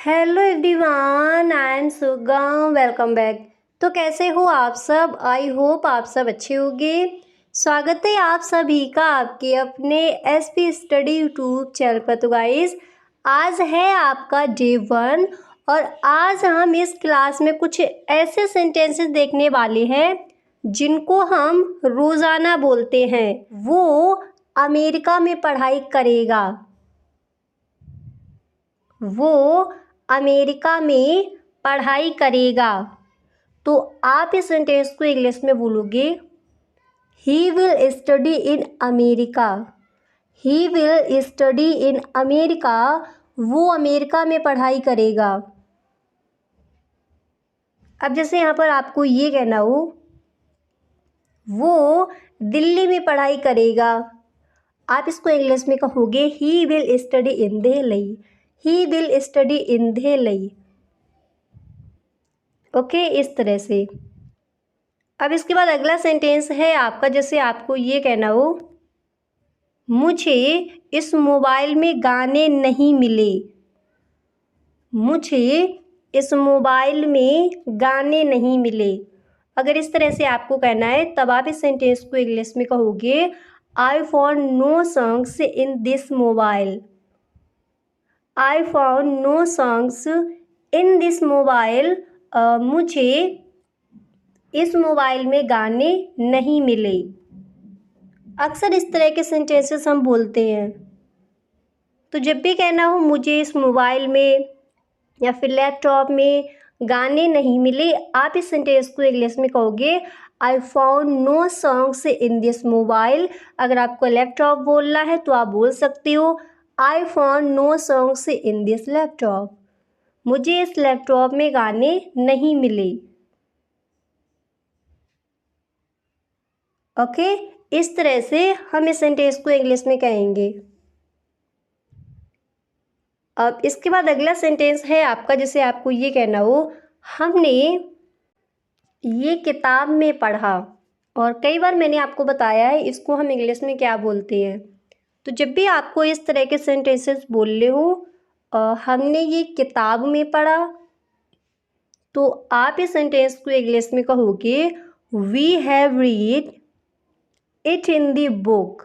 Hello everyone, I am सुगम। Welcome back. तो कैसे हो आप सब? आई होप आप सब अच्छे होंगे। स्वागत है आप सभी का आपके अपने एसपी स्टडी यूट्यूब चैनल पर। तो गाइस, आज है आपका डे 1 और आज हम इस क्लास में कुछ ऐसे सेंटेंसेस देखने वाले हैं जिनको हम रोज़ाना बोलते हैं। वो अमेरिका में पढ़ाई करेगा। वो अमेरिका में पढ़ाई करेगा। तो आप इस सेंटेंस को इंग्लिश में बोलोगे, he will study in America. He will study in America. वो अमेरिका में पढ़ाई करेगा। अब जैसे यहाँ पर आपको ये कहना हो, वो दिल्ली में पढ़ाई करेगा, आप इसको इंग्लिश में कहोगे he will study in Delhi. He will study in Delhi. Okay, इस तरह से। अब इसके बाद अगला सेंटेंस है आपका, जैसे आपको ये कहना हो, मुझे इस मोबाइल में गाने नहीं मिले। मुझे इस मोबाइल में गाने नहीं मिले। अगर इस तरह से आपको कहना है तब आप इस सेंटेंस को इंग्लिश में कहोगे, I found no songs in this mobile. I found no songs in this mobile. मुझे इस मोबाइल में गाने नहीं मिले। अक्सर इस तरह के सेंटेंसेस हम बोलते हैं। तो जब भी कहना हो मुझे इस मोबाइल में या फिर लैपटॉप में गाने नहीं मिले, आप इस सेंटेंस को इंग्लिश में कहोगे, I found no songs in this mobile. अगर आपको लैपटॉप बोलना है तो आप बोल सकते हो, I found no songs in this laptop. मुझे इस लैपटॉप में गाने नहीं मिले। ओके, इस तरह से हम इस सेंटेंस को इंग्लिश में कहेंगे। अब इसके बाद अगला सेंटेंस है आपका, जैसे आपको ये कहना हो, हमने ये किताब में पढ़ा। और कई बार मैंने आपको बताया है इसको हम इंग्लिश में क्या बोलते हैं। तो जब भी आपको इस तरह के सेंटेंसेस बोलने हो, हमने ये किताब में पढ़ा, तो आप इस सेंटेंस को इंग्लिश में कहोगे, we have read it in the book.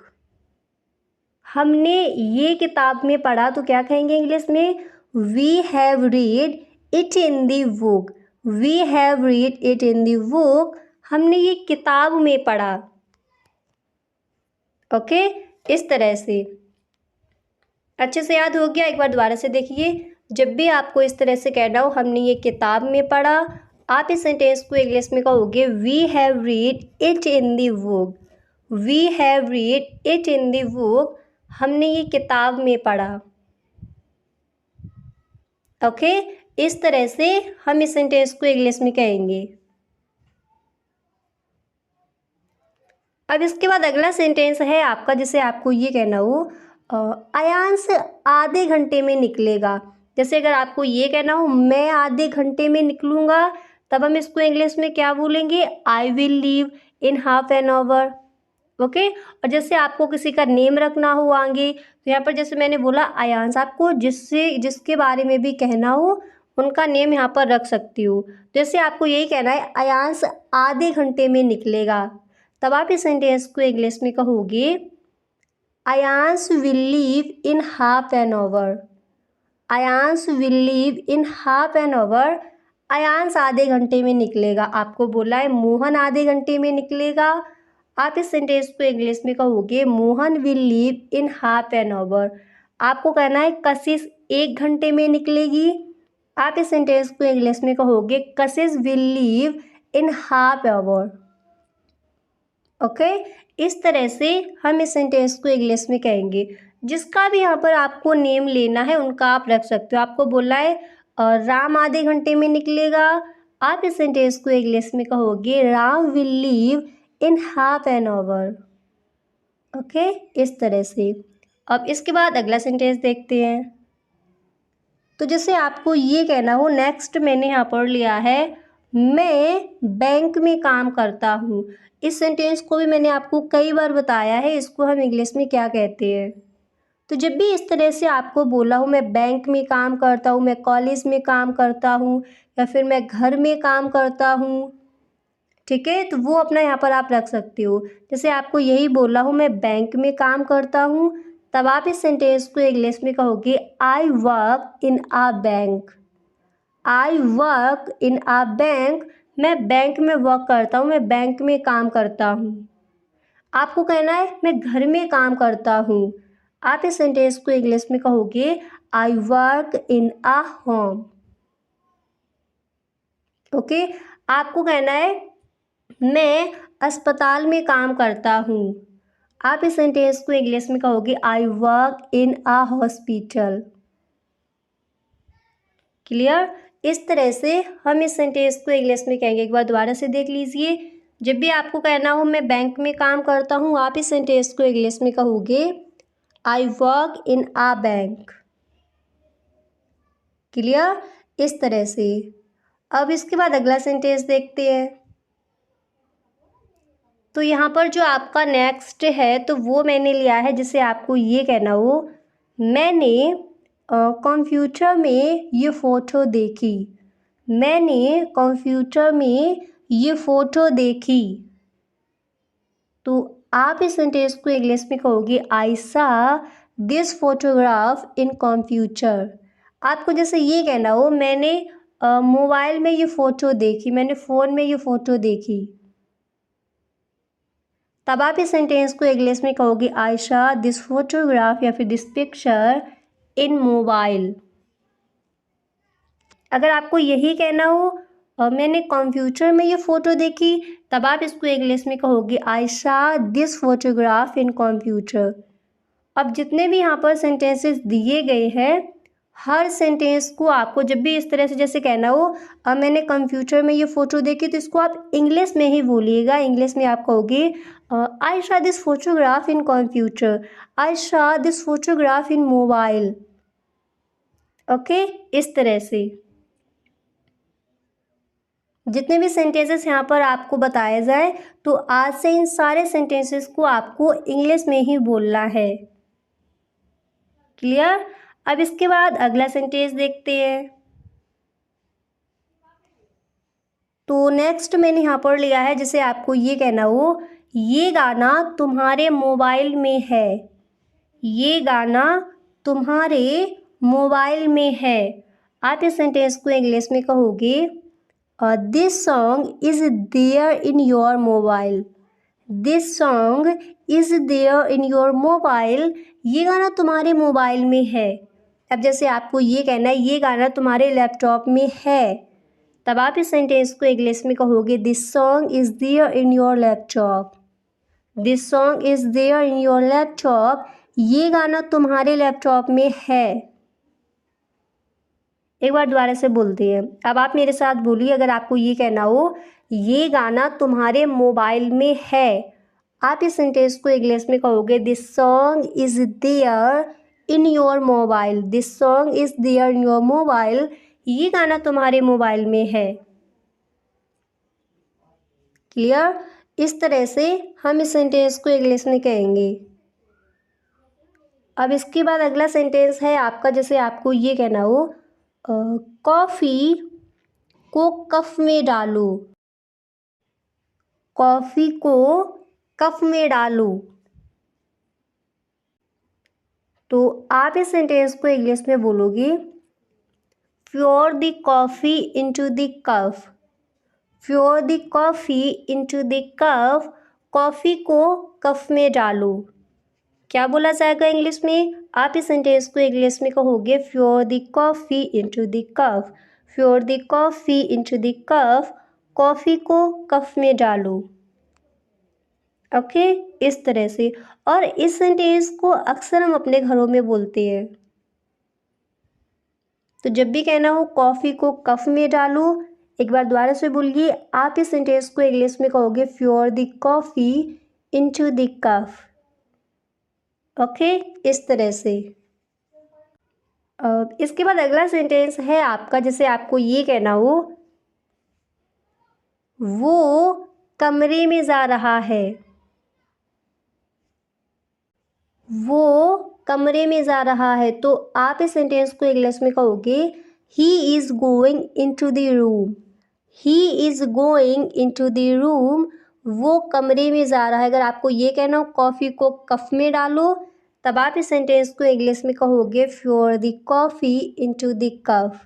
हमने ये किताब में पढ़ा, तो क्या कहेंगे इंग्लिश में, we have read it in the book. We have read it in the book. हमने ये किताब में पढ़ा। ओके, इस तरह से। अच्छे से याद हो गया? एक बार दोबारा से देखिए। जब भी आपको इस तरह से कहना हो, हमने ये किताब में पढ़ा, आप इस सेंटेंस को इंग्लिश में कहोगे, we have read it in the book. We have read it in the book. हमने ये किताब में पढ़ा। ओके, इस तरह से हम इस सेंटेंस को इंग्लिश में कहेंगे। अब इसके बाद अगला सेंटेंस है आपका, जैसे आपको ये कहना हो, अयांश आधे घंटे में निकलेगा। जैसे अगर आपको ये कहना हो, मैं आधे घंटे में निकलूँगा, तब हम इसको इंग्लिश में क्या बोलेंगे, आई will leave in half an hour. Okay, और जैसे आपको किसी का नेम रखना हो आगे, तो यहाँ पर जैसे मैंने बोला अयांश, आपको जिसके बारे में भी कहना हो उनका नेम यहाँ पर रख सकती हो। जैसे आपको यही कहना है, अयांश आधे घंटे में निकलेगा, तब आप इस सेंटेंस को इंग्लिश में कहोगे, Ayansh will leave in half an hour. Ayansh will leave in half an hour. Ayansh आधे घंटे में निकलेगा। आपको बोला है मोहन आधे घंटे में निकलेगा, आप इस सेंटेंस को इंग्लिश में कहोगे, Mohan will leave in half an hour. आपको कहना है कशिश 1 घंटे में निकलेगी, आप इस सेंटेंस को इंग्लिश में कहोगे, कशिश will leave in half hour. Okay, इस तरह से हम इस सेंटेंस को इंग्लिश में कहेंगे। जिसका भी यहाँ पर आपको नेम लेना है उनका आप रख सकते हो। आपको बोला है राम आधे घंटे में निकलेगा, आप इस सेंटेंस को इंग्लिश में कहोगे, Ram will leave in half an hour. Okay, इस तरह से। अब इसके बाद अगला सेंटेंस देखते हैं। तो जैसे आपको ये कहना हो, नेक्स्ट मैंने यहाँ पर लिया है, मैं बैंक में काम करता हूँ। इस सेंटेंस को भी मैंने आपको कई बार बताया है, इसको हम इंग्लिश में क्या कहते हैं। तो जब भी इस तरह से आपको बोला हो मैं बैंक में काम करता हूँ, मैं कॉलेज में काम करता हूँ या फिर मैं घर में काम करता हूँ, ठीक है, तो वो अपना यहाँ पर आप रख सकते हो। जैसे आपको यही बोला हो मैं बैंक में काम करता हूँ, तब आप इस सेंटेंस को इंग्लिश में कहोगे I work in a bank. I work in a bank, मैं बैंक में वर्क करता हूँ, मैं बैंक में काम करता हूँ। आपको कहना है मैं घर में काम करता हूँ, आप इस सेंटेंस को इंग्लिश में कहोगे I work in a home. Okay, आपको कहना है मैं अस्पताल में काम करता हूँ, आप इस सेंटेंस को इंग्लिश में कहोगे I work in a hospital. Clear? इस तरह से हम इस सेंटेंस को इंग्लिश में कहेंगे। एक बार दोबारा से देख लीजिए। जब भी आपको कहना हो मैं बैंक में काम करता हूँ, आप इस सेंटेंस को इंग्लिश में कहोगे I work in a bank. Clear? इस तरह से। अब इसके बाद अगला सेंटेंस देखते हैं। तो यहाँ पर जो आपका नेक्स्ट है तो वो मैंने लिया है, जिसे आपको ये कहना हो मैंने कंप्यूटर में ये फ़ोटो देखी। मैंने कंप्यूटर में ये फ़ोटो देखी। तो आप इस सेंटेंस को इंग्लिश में कहोगे आई सा दिस फोटोग्राफ इन कंप्यूटर। आपको जैसे ये कहना हो मैंने मोबाइल में ये फ़ोटो देखी, मैंने फ़ोन में ये फ़ोटो देखी, तब आप इस सेंटेंस को इंग्लिश में कहोगे आई सा दिस फोटोग्राफ या फिर दिस पिक्चर इन मोबाइल। अगर आपको यही कहना हो मैंने कंप्यूटर में ये फ़ोटो देखी, तब आप इसको इंग्लिश में कहोगे आई सा दिस फोटोग्राफ इन कंप्यूटर। अब जितने भी यहाँ पर सेंटेंसेस दिए गए हैं, हर सेंटेंस को आपको जब भी इस तरह से जैसे कहना हो मैंने कंप्यूटर में ये फ़ोटो देखी, तो इसको आप इंग्लिश में ही बोलिएगा। इंग्लिश में आप कहोगे आई सा दिस फोटोग्राफ इन कंप्यूटर, आई सा this photograph in mobile. Okay, इस तरह से जितने भी सेंटेंसेस यहाँ पर आपको बताए जाए, तो आज से इन सारे सेंटेंसेस को आपको इंग्लिश में ही बोलना है। क्लियर? अब इसके बाद अगला सेंटेंस देखते हैं। तो नेक्स्ट मैंने यहाँ पर लिया है, जिसे आपको ये कहना हो ये गाना तुम्हारे मोबाइल में है। ये गाना तुम्हारे मोबाइल में है। आप इस सेंटेंस को इंग्लिश में कहोगे this song is there in your mobile. This song is there in your mobile. ये गाना तुम्हारे मोबाइल में है। अब जैसे आपको ये कहना है ये गाना तुम्हारे लैपटॉप में है, तब आप इस सेंटेंस को इंग्लिश में कहोगे this song is there in your laptop. This song is there in your laptop. ये गाना तुम्हारे लैपटॉप में है। एक बार दोबारा से बोलते हैं। अब आप मेरे साथ बोलिए। अगर आपको ये कहना हो ये गाना तुम्हारे मोबाइल में है, आप इस सेंटेंस को इंग्लिश में कहोगे this song is there in your mobile. This song is there in your mobile. ये गाना तुम्हारे मोबाइल में है। क्लियर? इस तरह से हम इस सेंटेंस को इंग्लिश में कहेंगे। अब इसके बाद अगला सेंटेंस है आपका, जैसे आपको ये कहना हो कॉफ़ी को कप में डालो। कॉफ़ी को कप में डालो। तो आप इस सेंटेंस को इंग्लिश में बोलोगे pour the coffee into the cup। pour the coffee into the cup। Coffee को कप में डालो। क्या बोला जाएगा इंग्लिश में? आप इस सेंटेंस को इंग्लिश में कहोगे pour the coffee into the cup। pour the coffee into the cup। Coffee को कप में डालो। ओके, इस तरह से। और इस सेंटेंस को अक्सर हम अपने घरों में बोलते हैं। तो जब भी कहना हो कॉफ़ी को कप में डालो, एक बार दोबारा से बोलिए। आप इस सेंटेंस को इंग्लिश में कहोगे pour the coffee into the cup। Okay, इस तरह से। इसके बाद अगला सेंटेंस है आपका, जैसे आपको ये कहना हो वो कमरे में जा रहा है। वो कमरे में जा रहा है, तो आप इस सेंटेंस को इंग्लिश में कहोगे he is going into the room. He is going into the room, वो कमरे में जा रहा है। अगर आपको ये कहना हो कॉफ़ी को कप में डालो, तब आप इस सेंटेंस को इंग्लिश में कहोगे pour the coffee into the cup.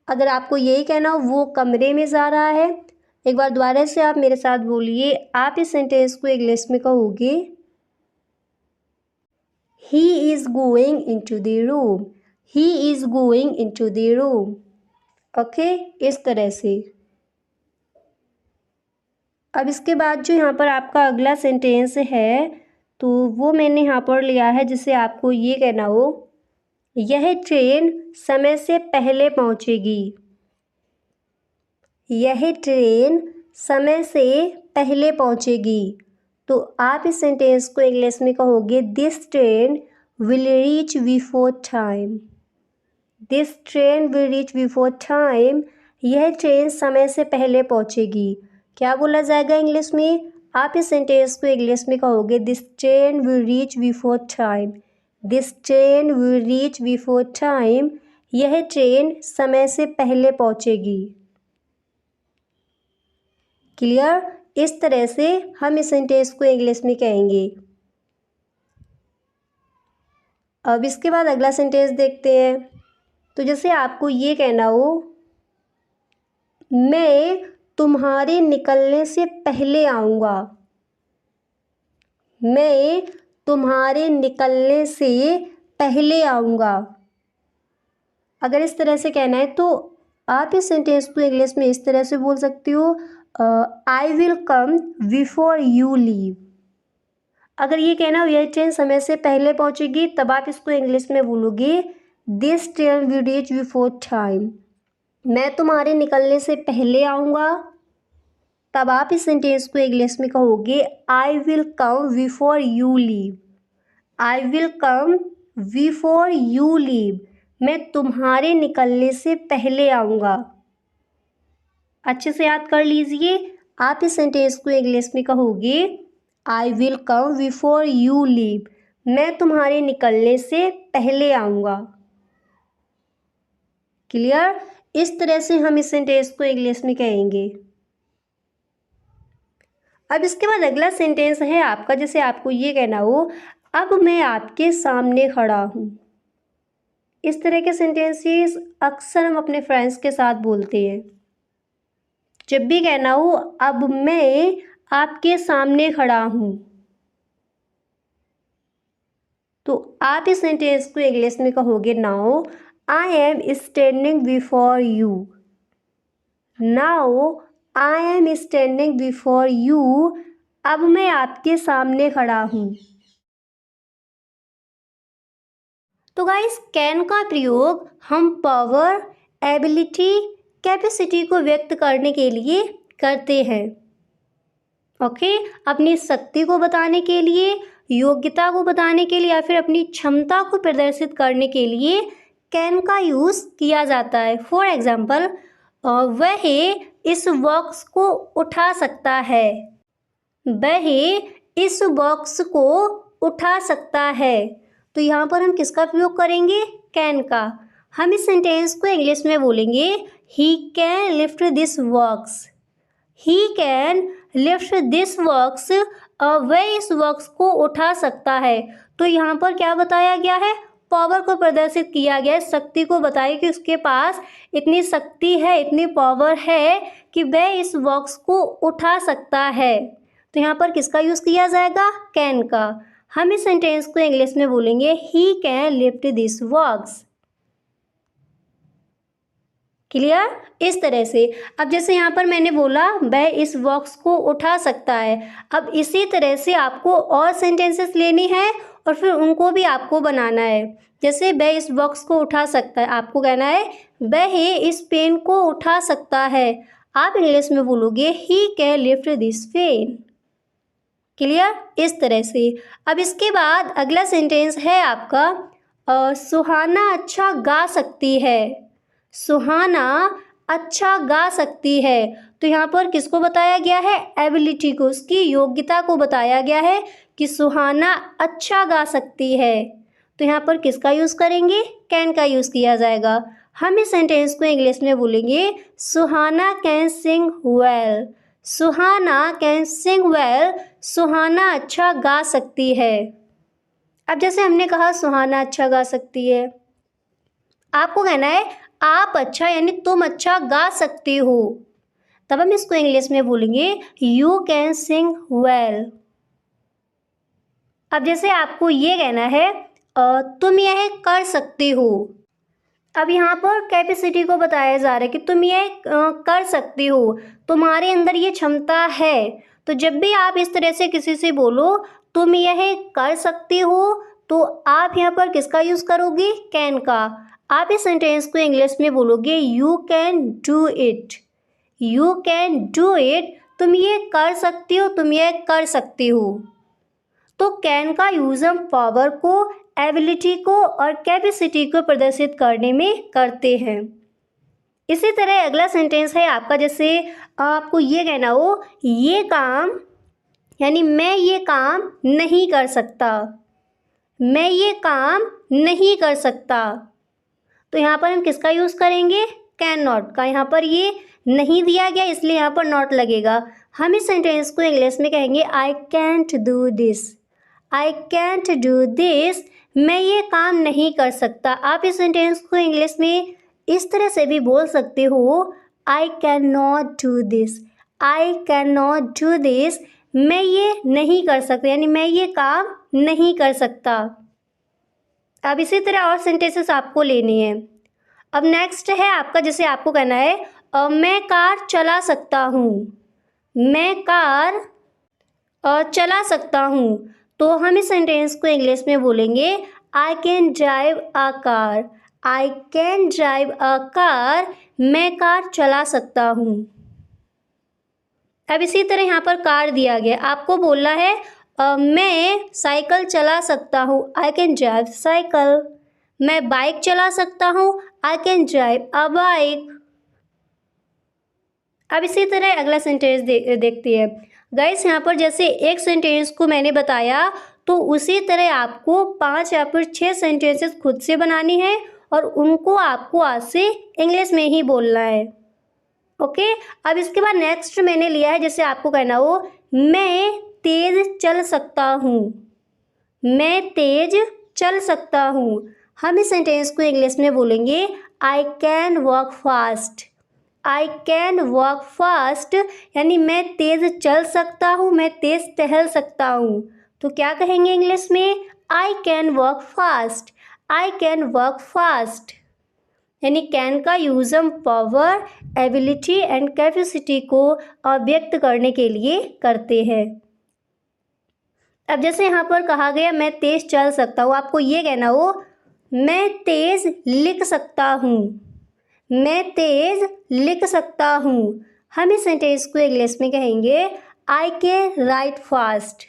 अगर आपको यही कहना हो वो कमरे में जा रहा है, एक बार दोबारा से आप मेरे साथ बोलिए। आप इस सेंटेंस को इंग्लिश में कहोगे he is going into the room. He is going into the room. Okay, इस तरह से। अब इसके बाद जो यहाँ पर आपका अगला सेंटेंस है, तो वो मैंने यहाँ पर लिया है, जिसे आपको ये कहना हो यह ट्रेन समय से पहले पहुँचेगी। यह ट्रेन समय से पहले पहुँचेगी, तो आप इस सेंटेंस को इंग्लिश में कहोगे this train will reach before time. This train will reach before time, यह ट्रेन समय से पहले पहुँचेगी। क्या बोला जाएगा इंग्लिश में? आप इस सेंटेंस को इंग्लिश में कहोगे this train will reach before time. This train will reach before time, यह ट्रेन समय से पहले पहुँचेगी। क्लियर? इस तरह से हम इस सेंटेंस को इंग्लिश में कहेंगे। अब इसके बाद अगला सेंटेंस देखते हैं। तो जैसे आपको ये कहना हो मैं तुम्हारे निकलने से पहले आऊँगा। मैं तुम्हारे निकलने से पहले आऊँगा। अगर इस तरह से कहना है तो आप इस सेंटेंस को इंग्लिश में इस तरह से बोल सकती हो I will come before you leave. अगर ये कहना हो यह ट्रेन समय से पहले पहुँचेगी, तब आप इसको इंग्लिश में बोलोगे this train will reach before time. मैं तुम्हारे निकलने से पहले आऊँगा, तब आप इस सेंटेंस को इंग्लिश में कहोगे I will come before you leave. I will come before you leave, मैं तुम्हारे निकलने से पहले आऊँगा। अच्छे से याद कर लीजिए। आप इस सेंटेंस को इंग्लिश में कहोगे I will come before you leave, मैं तुम्हारे निकलने से पहले आऊँगा। क्लियर? इस तरह से हम इस सेंटेंस को इंग्लिश में कहेंगे। अब इसके बाद अगला सेंटेंस है आपका, जैसे आपको ये कहना हो अब मैं आपके सामने खड़ा हूँ। इस तरह के सेंटेंसेस अक्सर हम अपने फ्रेंड्स के साथ बोलते हैं। जब भी कहना हो अब मैं आपके सामने खड़ा हूँ, तो आप इस सेंटेंस को इंग्लिश में कहोगे now I am standing before you. Now I am standing before you, अब मैं आपके सामने खड़ा हूँ। तो गाइस कैन का प्रयोग हम पावर, एबिलिटी, कैपेसिटी को व्यक्त करने के लिए करते हैं। ओके, अपनी शक्ति को बताने के लिए, योग्यता को बताने के लिए, या फिर अपनी क्षमता को प्रदर्शित करने के लिए कैन का यूज़ किया जाता है। फॉर एग्जाम्पल वह इस बॉक्स को उठा सकता है। वह इस बॉक्स को उठा सकता है। तो यहाँ पर हम किसका प्रयोग करेंगे? कैन का। हम इस सेंटेंस को इंग्लिश में बोलेंगे ही can lift this box. He can lift this box, वह इस बॉक्स को उठा सकता है। तो यहाँ पर क्या बताया गया है? पावर को प्रदर्शित किया गया है, शक्ति को बताया कि उसके पास इतनी शक्ति है, इतनी पावर है कि वह इस बॉक्स को उठा सकता है। तो यहाँ पर किसका यूज़ किया जाएगा? कैन का। हम इस सेंटेंस को इंग्लिश में बोलेंगे ही can lift this box. Clear? इस तरह से। अब जैसे यहाँ पर मैंने बोला वह इस बॉक्स को उठा सकता है, अब इसी तरह से आपको और सेंटेंसेस लेनी है और फिर उनको भी आपको बनाना है। जैसे वह इस बॉक्स को उठा सकता है, आपको कहना है वह इस पेन को उठा सकता है। आप इंग्लिश में बोलोगे he can lift this pen. Clear? इस तरह से। अब इसके बाद अगला सेंटेंस है आपका सुहाना अच्छा गा सकती है। सुहाना अच्छा गा सकती है। तो यहाँ पर किसको बताया गया है? एबिलिटी को, उसकी योग्यता को बताया गया है कि सुहाना अच्छा गा सकती है, तो यहाँ पर किसका यूज़ करेंगे? कैन का यूज़ किया जाएगा। हम इस सेंटेंस को इंग्लिश में बोलेंगे Suhana can sing well. Suhana can sing well, Suhana अच्छा गा सकती है। अब जैसे हमने कहा सुहाना अच्छा गा सकती है, आपको कहना है आप अच्छा यानी तुम अच्छा गा सकते हो, तब हम इसको इंग्लिश में बोलेंगे यू कैन सिंग वेल। अब जैसे आपको ये कहना है तुम यह कर सकते हो। अब यहाँ पर कैपेसिटी को बताया जा रहा है कि तुम ये कर सकते हो, तुम्हारे अंदर ये क्षमता है। तो जब भी आप इस तरह से किसी से बोलो तुम यह कर सकते हो, तो आप यहाँ पर किसका यूज़ करोगे? कैन का। आप इस सेंटेंस को इंग्लिश में बोलोगे you can do it. You can do it, तुम ये कर सकते हो, तुम ये कर सकते हो। तो कैन का यूज़ हम पावर को, एबिलिटी को और कैपेसिटी को प्रदर्शित करने में करते हैं। इसी तरह अगला सेंटेंस है आपका, जैसे आपको ये कहना हो ये काम यानी मैं ये काम नहीं कर सकता। मैं ये काम नहीं कर सकता, तो यहाँ पर हम किसका यूज़ करेंगे? कैन नॉट का। यहाँ पर ये नहीं दिया गया इसलिए यहाँ पर नॉट लगेगा। हम इस सेंटेंस को इंग्लिश में कहेंगे I can't do this. I can't do this, मैं ये काम नहीं कर सकता। आप इस सेंटेंस को इंग्लिश में इस तरह से भी बोल सकते हो I can not do this. I can not do this, मैं ये नहीं कर सकता यानी मैं ये काम नहीं कर सकता। अब इसी तरह और सेंटेंसेस आपको लेनी है। अब नेक्स्ट है आपका, जैसे आपको कहना है मैं कार चला सकता हूँ। मैं कार चला सकता हूँ, तो हम इस सेंटेंस को इंग्लिश में बोलेंगे I can drive a car. I can drive a car, मैं कार चला सकता हूँ। अब इसी तरह यहाँ पर कार दिया गया, आपको बोलना है मैं साइकिल चला सकता हूँ। I can drive cycle. मैं बाइक चला सकता हूँ। I can drive a bike. अब इसी तरह अगला सेंटेंस देखते हैं गाइस। यहाँ पर जैसे एक सेंटेंस को मैंने बताया, तो उसी तरह आपको 5 या फिर 6 सेंटेंसेस खुद से बनानी है और उनको आपको आज से इंग्लिश में ही बोलना है। ओके, अब इसके बाद नेक्स्ट मैंने लिया है, जैसे आपको कहना हो मैं तेज चल सकता हूँ। मैं तेज चल सकता हूँ। हम इस सेंटेंस को इंग्लिश में बोलेंगे I can walk fast. I can walk fast, यानी मैं तेज़ चल सकता हूँ, मैं तेज़ टहल सकता हूँ। तो क्या कहेंगे इंग्लिश में? I can walk fast. I can walk fast, यानी कैन का यूज़ हम पावर, एबिलिटी एंड कैपेसिटी को व्यक्त करने के लिए करते हैं। अब जैसे यहाँ पर कहा गया मैं तेज़ चल सकता हूँ, आपको ये कहना हो मैं तेज़ लिख सकता हूँ। मैं तेज़ लिख सकता हूँ। हम इस सेंटेंस को इंग्लिश में कहेंगे I can write fast.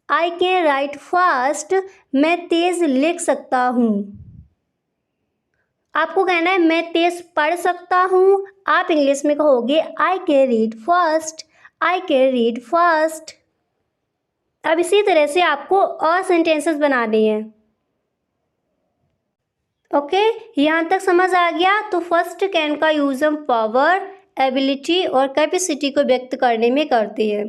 I can write fast, मैं तेज़ लिख सकता हूँ। आपको कहना है मैं तेज़ पढ़ सकता हूँ, आप इंग्लिश में कहोगे I can read fast. I can read fast. अब इसी तरह से आपको और सेंटेंसेस बनाने हैं। ओके, यहाँ तक समझ आ गया। तो फर्स्ट कैन का यूज़ हम पावर, एबिलिटी और कैपेसिटी को व्यक्त करने में करते हैं।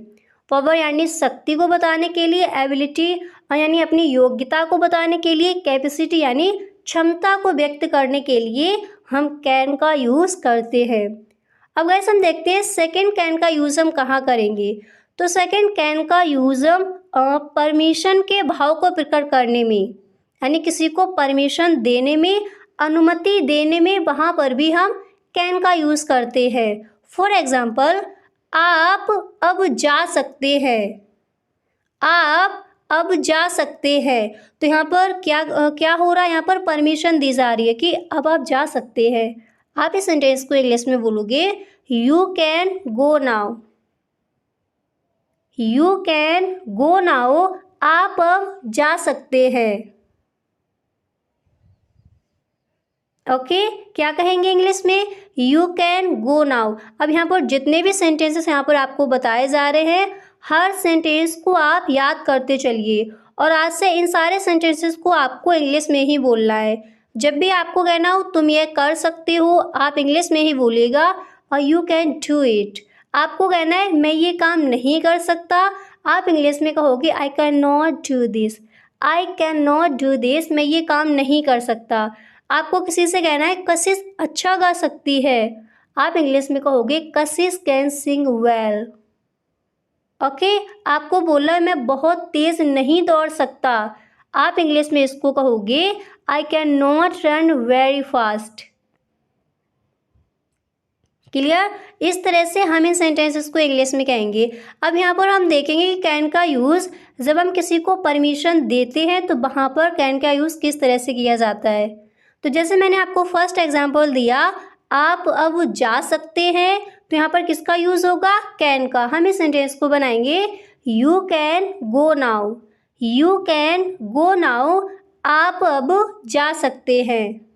पावर यानी शक्ति को बताने के लिए, एबिलिटी यानी अपनी योग्यता को बताने के लिए, कैपेसिटी यानी क्षमता को व्यक्त करने के लिए हम कैन का यूज़ करते हैं। अब गाइस हम देखते हैं सेकेंड कैन का यूज़ हम कहाँ करेंगे। तो सेकेंड कैन का यूज़ हम परमिशन के भाव को प्रकट करने में, यानी किसी को परमिशन देने में, अनुमति देने में, वहाँ पर भी हम कैन का यूज़ करते हैं। फॉर एग्ज़ाम्पल, आप अब जा सकते हैं। आप अब जा सकते हैं, तो यहाँ पर क्या हो रहा है? यहाँ पर परमिशन दी जा रही है कि अब आप जा सकते हैं। आप इस सेंटेंस को इंग्लिश में बोलोगे you can go now. You can go now, आप अब जा सकते हैं। ओके, क्या कहेंगे इंग्लिश में? You can go now. अब यहाँ पर जितने भी सेंटेंसेस यहाँ पर आपको बताए जा रहे हैं, हर सेंटेंस को आप याद करते चलिए और आज से इन सारे सेंटेंसेस को आपको इंग्लिश में ही बोलना है। जब भी आपको कहना हो तुम ये कर सकते हो, आप इंग्लिश में ही बोलिएगा और यू कैन डू इट। आपको कहना है मैं ये काम नहीं कर सकता, आप इंग्लिश में कहोगे I can not do this. I can not do this, मैं ये काम नहीं कर सकता। आपको किसी से कहना है कशिश अच्छा गा सकती है, आप इंग्लिश में कहोगे कशिश कैन सिंग वेल। ओके, आपको बोला है मैं बहुत तेज़ नहीं दौड़ सकता, आप इंग्लिश में इसको कहोगे I can not run very fast. Clear? इस तरह से हम इन सेंटेंसेस को इंग्लिश में कहेंगे। अब यहाँ पर हम देखेंगे कि कैन का यूज़ जब हम किसी को परमिशन देते हैं तो वहाँ पर कैन का यूज़ किस तरह से किया जाता है। तो जैसे मैंने आपको फर्स्ट एग्जांपल दिया, आप अब जा सकते हैं, तो यहाँ पर किसका यूज़ होगा? कैन का। हम इस सेंटेंस को बनाएंगे you can go now. You can go now, आप अब जा सकते हैं।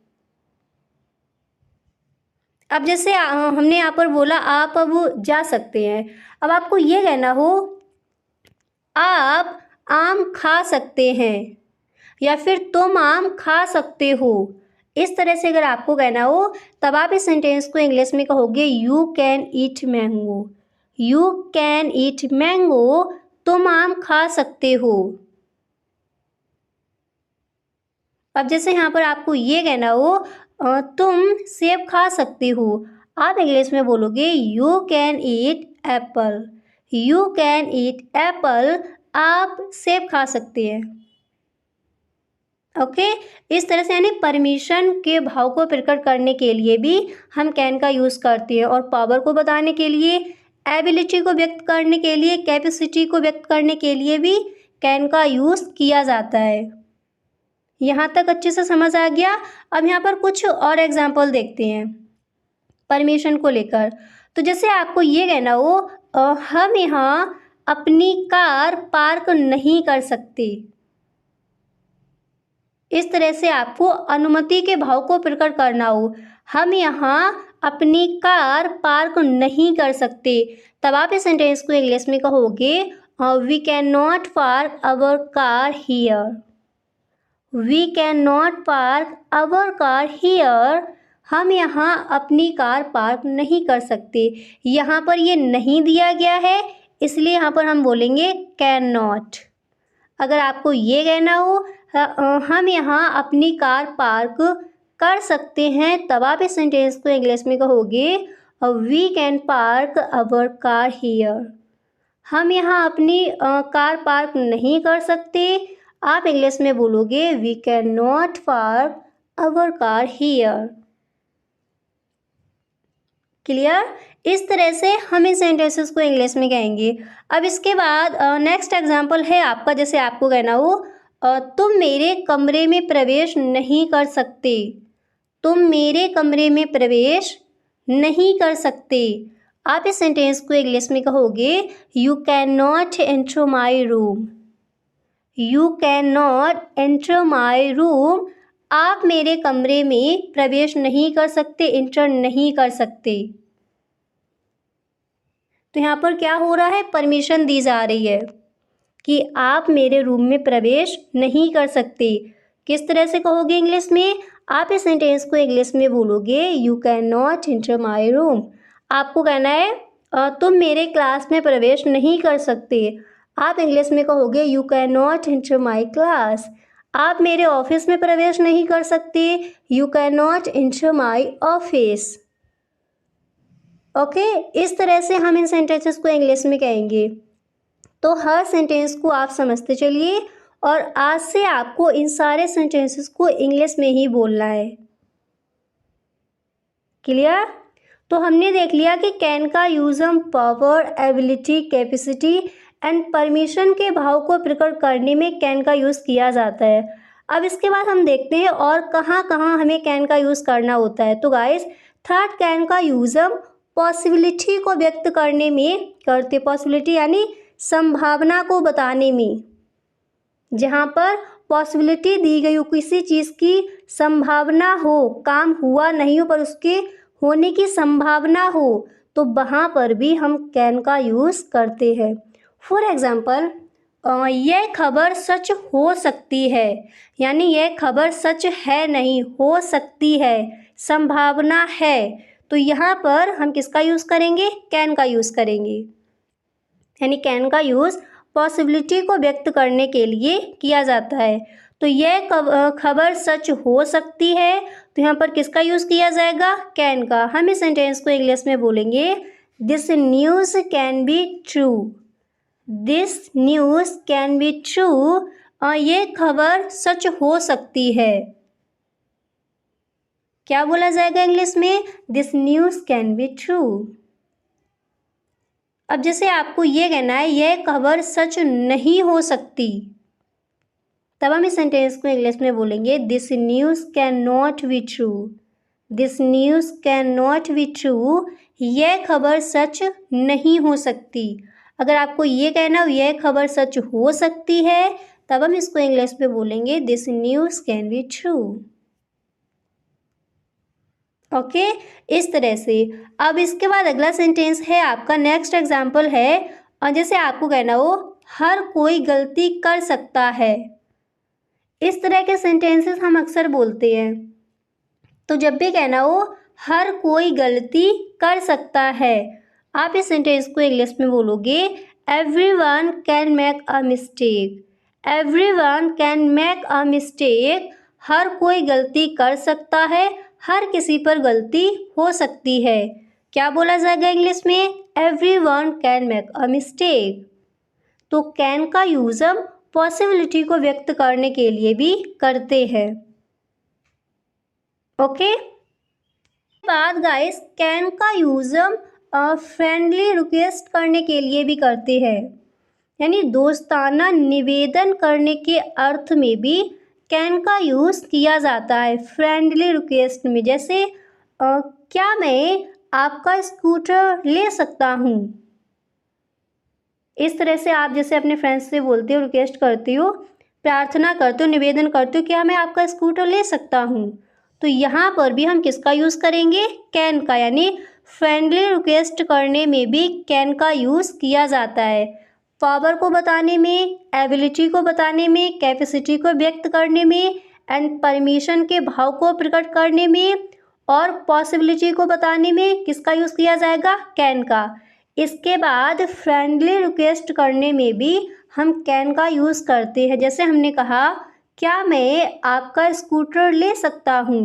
अब जैसे हमने यहाँ पर बोला आप अब जा सकते हैं, अब आपको ये कहना हो आप आम खा सकते हैं या फिर तुम आम खा सकते हो। इस तरह से अगर आपको कहना हो तब आप इस सेंटेंस को इंग्लिश में कहोगे you can eat mango. You can eat mango, तुम आम खा सकते हो। अब जैसे यहाँ पर आपको ये कहना हो तुम सेब खा सकते हो, आप इंग्लिश में बोलोगे you can eat Apple. You can eat Apple, आप सेब खा सकते हैं। ओके, इस तरह से यानी परमिशन के भाव को प्रकट करने के लिए भी हम कैन का यूज़ करते हैं और पावर को बताने के लिए, एबिलिटी को व्यक्त करने के लिए, कैपेसिटी को व्यक्त करने के लिए भी कैन का यूज़ किया जाता है। यहाँ तक अच्छे से समझ आ गया। अब यहाँ पर कुछ और एग्जाम्पल देखते हैं परमिशन को लेकर। तो जैसे आपको ये कहना हो हम यहाँ अपनी कार पार्क नहीं कर सकते। इस तरह से आपको अनुमति के भाव को प्रकट करना हो, हम यहाँ अपनी कार पार्क नहीं कर सकते, तब आप इस सेंटेंस को इंग्लिश में कहोगे we can not park our car here. We can not park our car here, हम यहाँ अपनी कार पार्क नहीं कर सकते। यहाँ पर ये नहीं दिया गया है, इसलिए यहाँ पर हम बोलेंगे कैन नॉट। अगर आपको ये कहना हो हम यहाँ अपनी कार पार्क कर सकते हैं, तब आप इस सेंटेंस को इंग्लिश में कहोगे we can park our car here. हम यहाँ अपनी कार पार्क नहीं कर सकते, आप इंग्लिश में बोलोगे we can not park our car here. Clear? इस तरह से हम इन सेंटेंसेस को इंग्लिश में कहेंगे। अब इसके बाद नेक्स्ट एग्जांपल है आपका, जैसे आपको कहना हो तुम मेरे कमरे में प्रवेश नहीं कर सकते। तुम मेरे कमरे में प्रवेश नहीं कर सकते, आप इस सेंटेंस को इंग्लिश में कहोगे you can not enter my room. You can not enter my room, आप मेरे कमरे में प्रवेश नहीं कर सकते, एंटर नहीं कर सकते। तो यहाँ पर क्या हो रहा है? परमिशन दी जा रही है कि आप मेरे रूम में प्रवेश नहीं कर सकते। किस तरह से कहोगे इंग्लिश में? आप इस सेंटेंस को इंग्लिश में बोलोगे you can not enter my room. आपको कहना है तुम मेरे क्लास में प्रवेश नहीं कर सकते, आप इंग्लिश में कहोगे you can not enter my class. आप मेरे ऑफिस में प्रवेश नहीं कर सकते, you can not enter my office. Okay, इस तरह से हम इन सेंटेंसेस को इंग्लिश में कहेंगे। तो हर सेंटेंस को आप समझते चलिए और आज से आपको इन सारे सेंटेंसेस को इंग्लिश में ही बोलना है। क्लियर? तो हमने देख लिया कि कैन का यूज़ हम power, ability, capacity and permission के भाव को प्रकट करने में कैन का यूज़ किया जाता है। अब इसके बाद हम देखते हैं और कहाँ कहाँ हमें कैन का यूज़ करना होता है। तो गाइस, थर्ड कैन का यूज़ हम पॉसिबिलिटी को व्यक्त करने में करते। पॉसिबिलिटी यानी संभावना को बताने में, जहाँ पर पॉसिबिलिटी दी गई हो, किसी चीज़ की संभावना हो, काम हुआ नहीं हो पर उसके होने की संभावना हो, तो वहाँ पर भी हम कैन का यूज़ करते हैं। फॉर एग्ज़ाम्पल, यह खबर सच हो सकती है, यानी यह खबर सच है नहीं, हो सकती है, संभावना है। तो यहाँ पर हम किसका यूज़ करेंगे? कैन का यूज़ करेंगे। यानी कैन का यूज़ पॉसिबिलिटी को व्यक्त करने के लिए किया जाता है। तो यह खबर सच हो सकती है, तो यहाँ पर किसका यूज़ किया जाएगा? कैन का। हम इस सेंटेंस को इंग्लिश में बोलेंगे, this news can be true. This news can be true. ये खबर सच हो सकती है। क्या बोला जाएगा इंग्लिश में? This news can be true. अब जैसे आपको ये कहना है, यह खबर सच नहीं हो सकती, तब हम इस सेंटेंस को इंग्लिश में बोलेंगे, this news can not be true. This news can not be true. यह खबर सच नहीं हो सकती। अगर आपको ये कहना हो यह खबर सच हो सकती है, तब हम इसको इंग्लिश में बोलेंगे, this news can be true. Okay, इस तरह से। अब इसके बाद अगला सेंटेंस है आपका, नेक्स्ट एग्जाम्पल है, और जैसे आपको कहना हो, हर कोई गलती कर सकता है। इस तरह के सेंटेंसेस हम अक्सर बोलते हैं। तो जब भी कहना हो हर कोई गलती कर सकता है, आप इस सेंटेंस को इंग्लिश में बोलोगे, everyone can make a mistake. Everyone can make a mistake. हर कोई गलती कर सकता है, हर किसी पर गलती हो सकती है। क्या बोला जाएगा इंग्लिश में? Everyone can make a mistake. तो कैन का यूज हम पॉसिबिलिटी को व्यक्त करने के लिए भी करते हैं। ओके, बाद गाइस, कैन का यूज हम फ्रेंडली रिक्वेस्ट करने के लिए भी करते हैं, यानी दोस्ताना निवेदन करने के अर्थ में भी कैन का यूज़ किया जाता है फ्रेंडली रिक्वेस्ट में। जैसे क्या मैं आपका स्कूटर ले सकता हूँ? इस तरह से आप जैसे अपने फ्रेंड्स से बोलते हो, रिक्वेस्ट करती हो, प्रार्थना करते हो, निवेदन करते हो, क्या मैं आपका स्कूटर ले सकता हूँ? तो यहाँ पर भी हम किसका यूज़ करेंगे? कैन का। यानी फ्रेंडली रिक्वेस्ट करने में भी कैन का यूज़ किया जाता है। पावर को बताने में, एबिलिटी को बताने में, कैपेसिटी को व्यक्त करने में, एंड परमिशन के भाव को प्रकट करने में, और पॉसिबिलिटी को बताने में किसका यूज़ किया जाएगा? कैन का। इसके बाद फ्रेंडली रिक्वेस्ट करने में भी हम कैन का यूज़ करते हैं। जैसे हमने कहा, क्या मैं आपका स्कूटर ले सकता हूँ?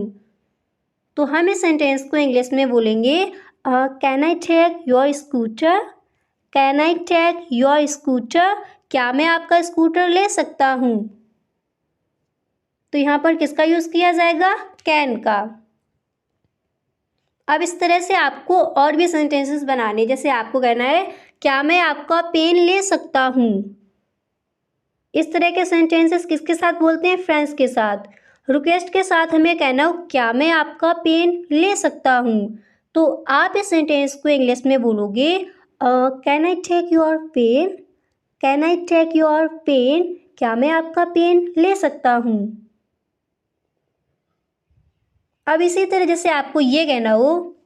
तो हम इस सेंटेंस को इंग्लिश में बोलेंगे, can I take your scooter? Can I take your scooter? क्या मैं आपका स्कूटर ले सकता हूँ? तो यहाँ पर किसका यूज़ किया जाएगा? कैन का। अब इस तरह से आपको और भी सेंटेंसेस बनाने, जैसे आपको कहना है, क्या मैं आपका पेन ले सकता हूँ? इस तरह के सेंटेंसेस किसके साथ बोलते हैं? फ्रेंड्स के साथ। रिक्वेस्ट के साथ हमें कहना हो, क्या मैं आपका पेन ले सकता हूँ? तो आप इस सेंटेंस को इंग्लिश में बोलोगे, can I take your pen? Can I take your pen? क्या मैं आपका पेन ले सकता हूँ? अब इसी तरह जैसे आपको ये कहना हो,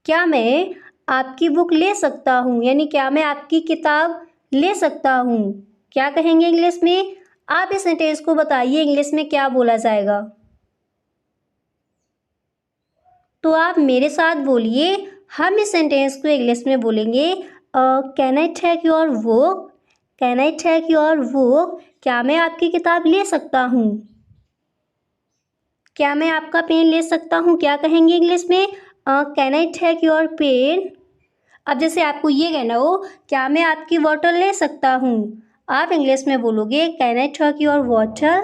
क्या मैं आपकी बुक ले सकता हूँ? यानी क्या मैं आपकी किताब ले सकता हूँ? क्या कहेंगे इंग्लिश में? आप इस सेंटेंस को बताइए, इंग्लिश में क्या बोला जाएगा? तो आप मेरे साथ बोलिए, हम इस सेंटेंस को इंग्लिश में बोलेंगे, can I take your book? Can I take your book? क्या मैं आपकी किताब ले सकता हूँ? क्या मैं आपका पेन ले सकता हूँ? क्या कहेंगे इंग्लिश में? Can I take your pen? अब जैसे आपको ये कहना हो, क्या मैं आपकी बॉटल ले सकता हूँ? आप इंग्लिश में बोलोगे, can I take your water?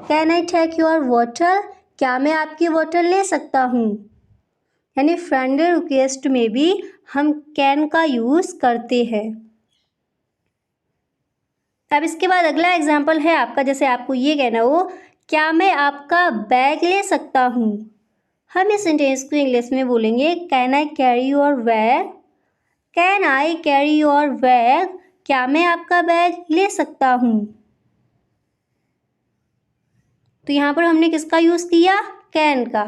Can I take your water? क्या मैं आपकी बॉटल ले सकता हूँ? यानी फ्रेंडली रिक्वेस्ट में भी हम कैन का यूज़ करते हैं। अब इसके बाद अगला एग्जाम्पल है आपका, जैसे आपको ये कहना हो, क्या मैं आपका बैग ले सकता हूँ? हम इस सेंटेंस को इंग्लिश में बोलेंगे, can I carry your bag? Can I carry your bag? क्या मैं आपका बैग ले सकता हूँ? तो यहाँ पर हमने किसका यूज़ किया? कैन का।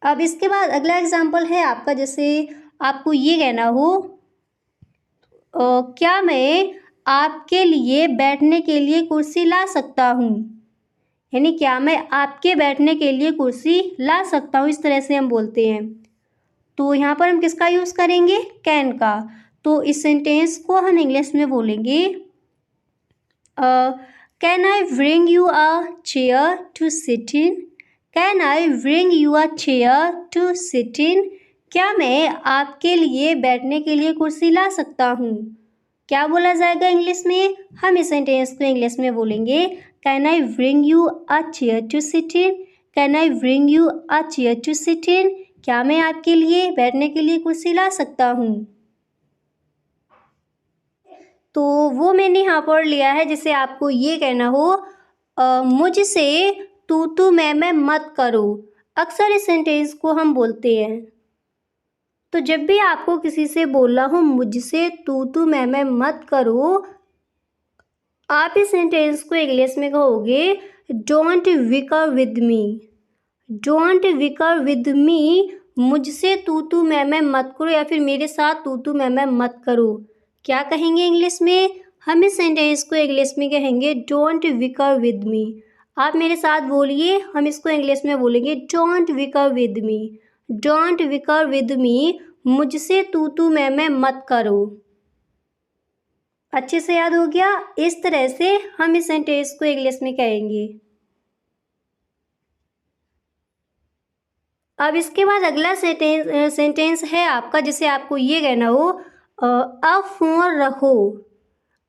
अब इसके बाद अगला एग्जाम्पल है आपका, जैसे आपको ये कहना हो, क्या मैं आपके लिए बैठने के लिए कुर्सी ला सकता हूँ? यानी क्या मैं आपके बैठने के लिए कुर्सी ला सकता हूँ, इस तरह से हम बोलते हैं। तो यहाँ पर हम किसका यूज़ करेंगे? कैन का। तो इस सेंटेंस को हम इंग्लिश में बोलेंगे can I bring you a chair to sit in? Can I bring you a chair to sit in? क्या मैं आपके लिए बैठने के लिए कुर्सी ला सकता हूँ? क्या बोला जाएगा इंग्लिश में? हम इस सेंटेंस को इंग्लिश में बोलेंगे can I bring you a chair to sit in? Can I bring you a chair to sit in? क्या मैं आपके लिए बैठने के लिए कुर्सी ला सकता हूँ? तो वो मैंने यहाँ पर लिया है जिसे आपको ये कहना हो मुझसे तू मैं मत करो। अक्सर इस सेंटेंस को हम बोलते हैं। तो जब भी आपको किसी से बोलना हो मुझसे तू मैं मत करो, आप इस सेंटेंस को इंग्लिश में कहोगे don't bicker with me. Don't bicker with me, मुझसे तू मैं मत करो, या फिर मेरे साथ तू मैं मत करो। क्या कहेंगे इंग्लिश में? हम इस सेंटेंस को इंग्लिश में कहेंगे डोंट विकर विद मी। आप मेरे साथ बोलिए, हम इसको इंग्लिश में बोलेंगे don't bicker with me. Don't bicker with me, मुझसे तू मैं मत करो। अच्छे से याद हो गया? इस तरह से हम इस सेंटेंस को इंग्लिश में कहेंगे। अब इसके बाद अगला सेंटेंस है आपका जिसे आपको ये कहना हो अ फ़ोन रखो।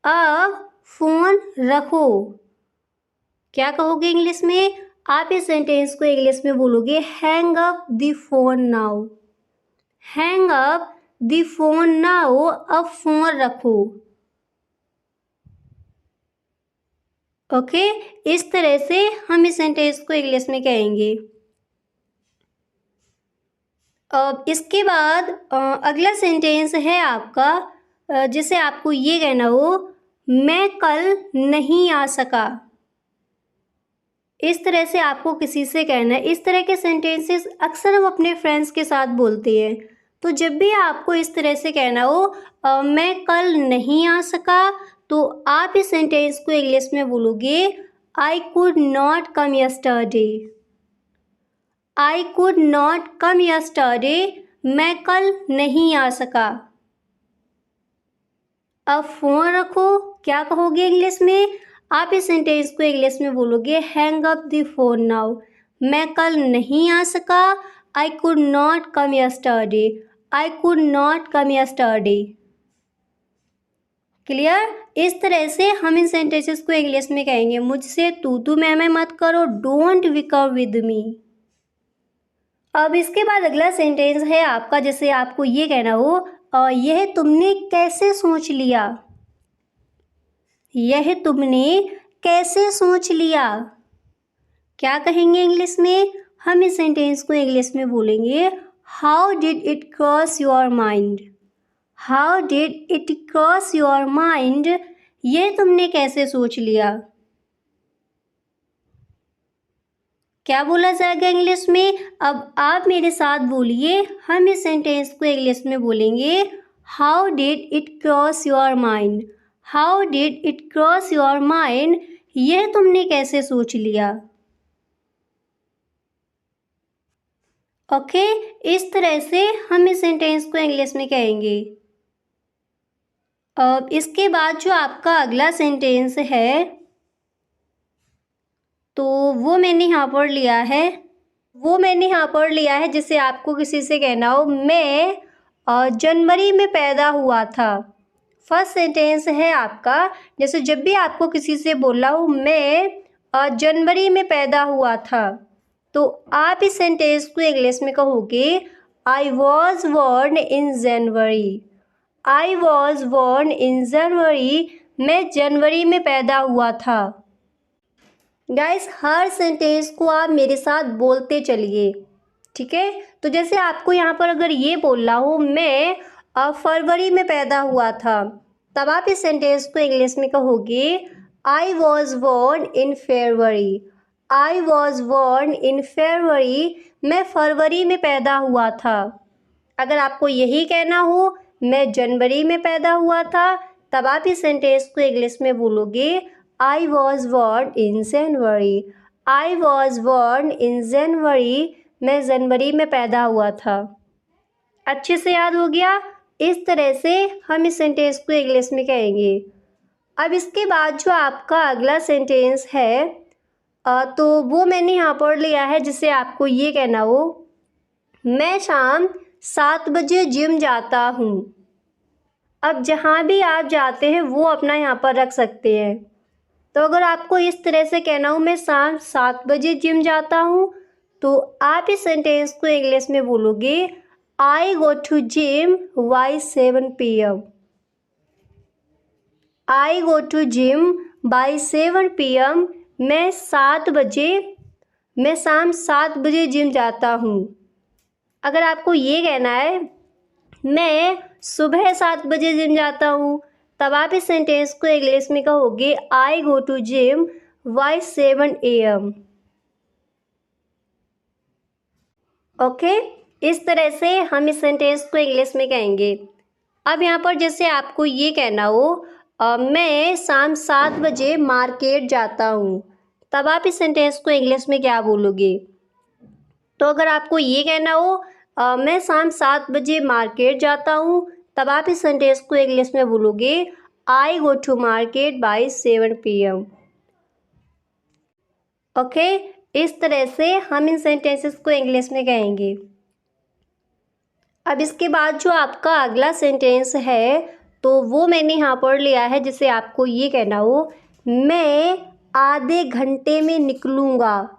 अ फ़ोन रखो। क्या कहोगे इंग्लिश में? आप इस सेंटेंस को इंग्लिश में बोलोगे hang up the phone now. Hang up the phone now, अब फ़ोन रखो। ओके, इस तरह से हम इस सेंटेंस को इंग्लिश में कहेंगे। अब इसके बाद अगला सेंटेंस है आपका जिसे आपको ये कहना हो मैं कल नहीं आ सका। इस तरह से आपको किसी से कहना है। इस तरह के सेंटेंसेस अक्सर हम अपने फ्रेंड्स के साथ बोलते हैं। तो जब भी आपको इस तरह से कहना हो मैं कल नहीं आ सका, तो आप इस सेंटेंस को इंग्लिश में बोलोगे I could not come yesterday. I could not come yesterday, मैं कल नहीं आ सका। अब फ़ोन रखो, क्या कहोगे इंग्लिश में? आप इस सेंटेंस को इंग्लिश में बोलोगे hang up the phone now. मैं कल नहीं आ सका, I could not come yesterday. I could not come yesterday. Clear? इस तरह से हम इन सेंटेंसेस को इंग्लिश में कहेंगे मुझसे तू मैं मत करो, डोंट विकर विद मी। अब इसके बाद अगला सेंटेंस है आपका जिसे आपको ये कहना हो यह तुमने कैसे सोच लिया। यह तुमने कैसे सोच लिया। क्या कहेंगे इंग्लिश में? हम इस सेंटेंस को इंग्लिश में बोलेंगे how did it cross your mind. How did it cross your mind, यह तुमने कैसे सोच लिया। क्या बोला जाएगा इंग्लिश में? अब आप मेरे साथ बोलिए, हम इस सेंटेंस को इंग्लिश में बोलेंगे how did it cross your mind. How did it cross your mind, यह तुमने कैसे सोच लिया। ओके, इस तरह से हम इस सेंटेंस को इंग्लिश में कहेंगे। अब इसके बाद जो आपका अगला सेंटेंस है तो वो मैंने यहाँ पर लिया है जिसे आपको किसी से कहना हो मैं जनवरी में पैदा हुआ था। फर्स्ट सेंटेंस है आपका, जैसे जब भी आपको किसी से बोलना हो मैं जनवरी में पैदा हुआ था, तो आप इस सेंटेंस को इंग्लिश में कहोगे I was born in January. I was born in January, मैं जनवरी में पैदा हुआ था। गाइस, हर सेंटेंस को आप मेरे साथ बोलते चलिए, ठीक है। तो जैसे आपको यहाँ पर अगर ये बोलना हो मैं फरवरी में पैदा हुआ था, तब आप इस सेंटेंस को इंग्लिश में कहोगे I was born in February. I was born in February, मैं फरवरी में पैदा हुआ था। अगर आपको यही कहना हो मैं जनवरी में पैदा हुआ था, तब आप इस सेंटेंस को इंग्लिश में बोलोगे I was born in January. I was born in January, मैं जनवरी में पैदा हुआ था। अच्छे से याद हो गया। इस तरह से हम इस सेंटेंस को इंग्लिश में कहेंगे। अब इसके बाद जो आपका अगला सेंटेंस है तो वो मैंने यहाँ पर लिया है, जिससे आपको ये कहना हो मैं शाम 7 बजे जिम जाता हूँ। अब जहाँ भी आप जाते हैं वो अपना यहाँ पर रख सकते हैं। तो अगर आपको इस तरह से कहना हो मैं शाम 7 बजे जिम जाता हूँ, तो आप इस सेंटेंस को इंग्लिश में बोलोगे I go to gym by 7 PM। I go to gym by 7 PM। मैं शाम 7 बजे जिम जाता हूँ। अगर आपको ये कहना है मैं सुबह 7 बजे जिम जाता हूँ, तब आप इस सेंटेंस को इंग्लिश में कहोगे I go to gym by 7 AM। Okay, इस तरह से हम इस सेंटेंस को इंग्लिश में कहेंगे। अब यहाँ पर जैसे आपको ये कहना हो मैं शाम 7 बजे मार्केट जाता हूँ, तब आप इस सेंटेंस को इंग्लिश में क्या बोलोगे? तो अगर आपको ये कहना हो मैं शाम 7 बजे मार्केट जाता हूँ, तब आप इस सेंटेंस को इंग्लिश में बोलोगे I go to market by 7 PM। Okay, इस तरह से हम इन सेंटेंसेस को इंग्लिश में कहेंगे। अब इसके बाद जो आपका अगला सेंटेंस है तो वो मैंने यहाँ पर लिया है, जिसे आपको ये कहना हो मैं आधे घंटे में निकलूँगा।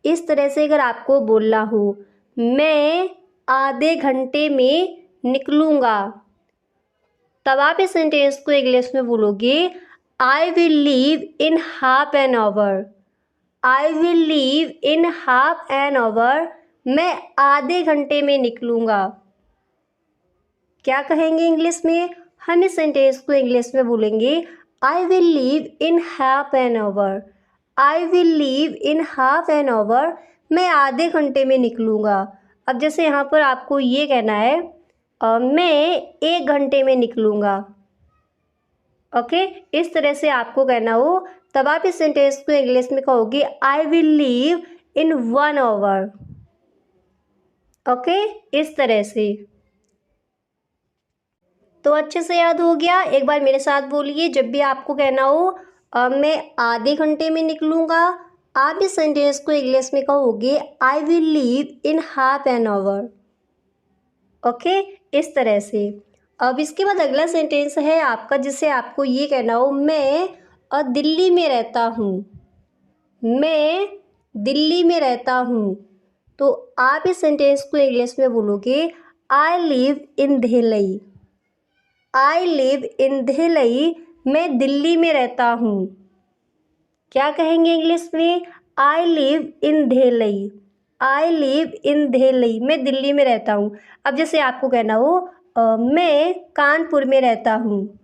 इस तरह से अगर आपको बोलना हो मैं आधे घंटे में निकलूँगा, तब आप इस सेंटेंस को इंग्लिश में बोलोगे आई will leave in half an hour. I will leave in half an hour, मैं आधे घंटे में निकलूँगा। क्या कहेंगे इंग्लिश में? हम इस सेंटेंस को इंग्लिश में बोलेंगे आई will leave in half an hour. I will leave in half an hour, मैं आधे घंटे में निकलूँगा। अब जैसे यहाँ पर आपको ये कहना है मैं 1 घंटे में निकलूँगा। ओके, इस तरह से आपको कहना हो, तब आप इस सेंटेंस को इंग्लिश में कहोगे I will leave in 1 hour. Okay, इस तरह से। तो अच्छे से याद हो गया। एक बार मेरे साथ बोलिए, जब भी आपको कहना हो मैं आधे घंटे में निकलूँगा, आप इस सेंटेंस को इंग्लिश में कहोगे I will leave in half an hour. Okay, इस तरह से। अब इसके बाद अगला सेंटेंस है आपका, जिसे आपको ये कहना हो मैं दिल्ली में रहता हूँ। मैं दिल्ली में रहता हूँ, तो आप इस सेंटेंस को इंग्लिश में बोलोगे I live in Delhi. I live in Delhi, मैं दिल्ली में रहता हूँ। क्या कहेंगे इंग्लिश में? I live in Delhi. I live in Delhi, मैं दिल्ली में रहता हूँ। अब जैसे आपको कहना हो मैं कानपुर में रहता हूँ।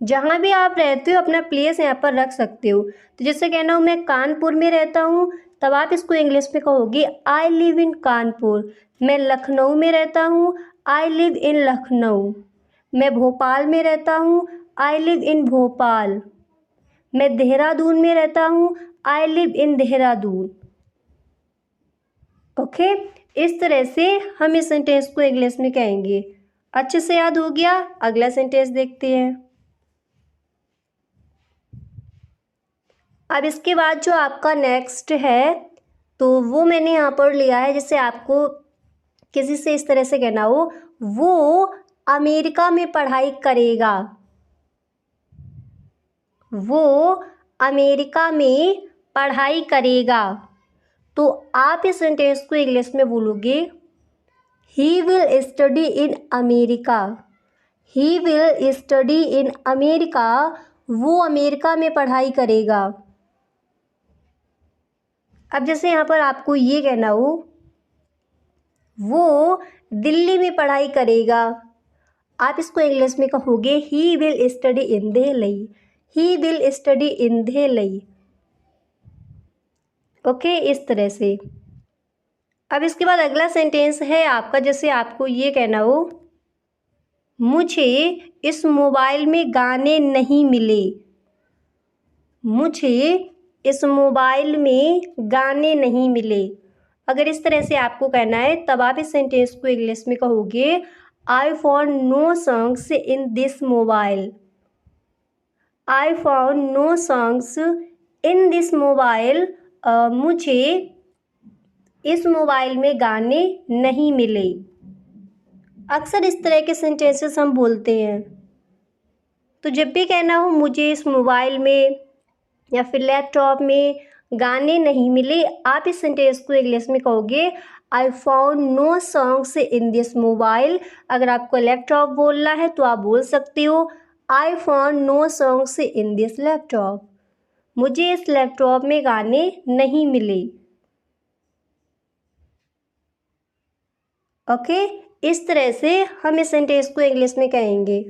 जहाँ भी आप रहते हो अपना प्लेस यहाँ पर रख सकते हो। तो जैसे कहना हो मैं कानपुर में रहता हूँ, तब आप इसको इंग्लिश में कहोगे आई लिव इन कानपुर। मैं लखनऊ में रहता हूँ, आई लिव इन लखनऊ। मैं भोपाल में रहता हूँ, आई लिव इन भोपाल। मैं देहरादून में रहता हूँ, I live in Dehradun. Okay, इस तरह से हम इस सेंटेंस को इंग्लिश में कहेंगे। अच्छे से याद हो गया। अगला सेंटेंस देखते हैं। अब इसके बाद जो आपका नेक्स्ट है तो वो मैंने यहाँ पर लिया है, जिससे आपको किसी से इस तरह से कहना हो वो अमेरिका में पढ़ाई करेगा। वो अमेरिका में पढ़ाई करेगा, तो आप इस सेंटेंस को इंग्लिश में बोलोगे he will study in America. He will study in America, वो अमेरिका में पढ़ाई करेगा। अब जैसे यहाँ पर आपको ये कहना हो वो दिल्ली में पढ़ाई करेगा, आप इसको इंग्लिश में कहोगे he will study in Delhi. He will study in Delhi. Okay, इस तरह से। अब इसके बाद अगला सेंटेंस है आपका, जैसे आपको ये कहना हो मुझे इस मोबाइल में गाने नहीं मिले। मुझे इस मोबाइल में गाने नहीं मिले। अगर इस तरह से आपको कहना है तब आप इस सेंटेंस को इंग्लिश में कहोगे I found no songs in this mobile. I found no songs in this mobile. मुझे इस मोबाइल में गाने नहीं मिले। अक्सर इस तरह के सेंटेंसेस हम बोलते हैं। तो जब भी कहना हो मुझे इस मोबाइल में या फिर लैपटॉप में गाने नहीं मिले, आप इस सेंटेंस को इंग्लिश में कहोगे I found no songs in this mobile. अगर आपको लैपटॉप बोलना है तो आप बोल सकते हो I found no songs in this laptop. मुझे इस लैपटॉप में गाने नहीं मिले। ओके, इस तरह से हम इस सेंटेंस को इंग्लिश में कहेंगे।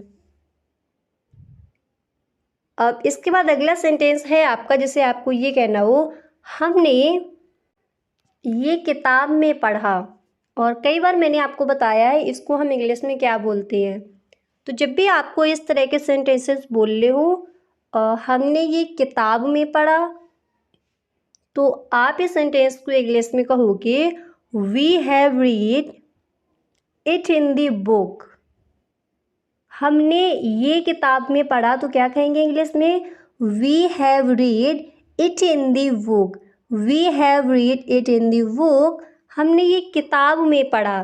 अब इसके बाद अगला सेंटेंस है आपका, जिसे आपको ये कहना हो हमने ये किताब में पढ़ा। और कई बार मैंने आपको बताया है इसको हम इंग्लिश में क्या बोलते हैं। तो जब भी आपको इस तरह के सेंटेंसेस बोलने हो हमने ये किताब में पढ़ा, तो आप इस सेंटेंस को इंग्लिश में कहोगे we have read it in the book. हमने ये किताब में पढ़ा तो क्या कहेंगे इंग्लिश में we have read it in the book. We have read it in the book. हमने ये किताब में पढ़ा।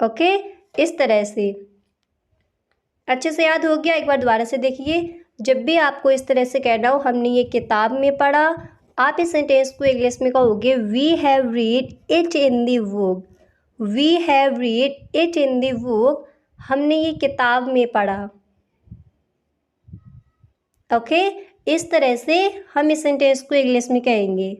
ओके, इस तरह से अच्छे से याद हो गया। एक बार दोबारा से देखिए, जब भी आपको इस तरह से कहना हो हमने ये किताब में पढ़ा, आप इस सेंटेंस को इंग्लिश में कहोगे we have read it in the book. We have read it in the book. हमने ये किताब में पढ़ा। ओके, इस तरह से हम इस सेंटेंस को इंग्लिश में कहेंगे।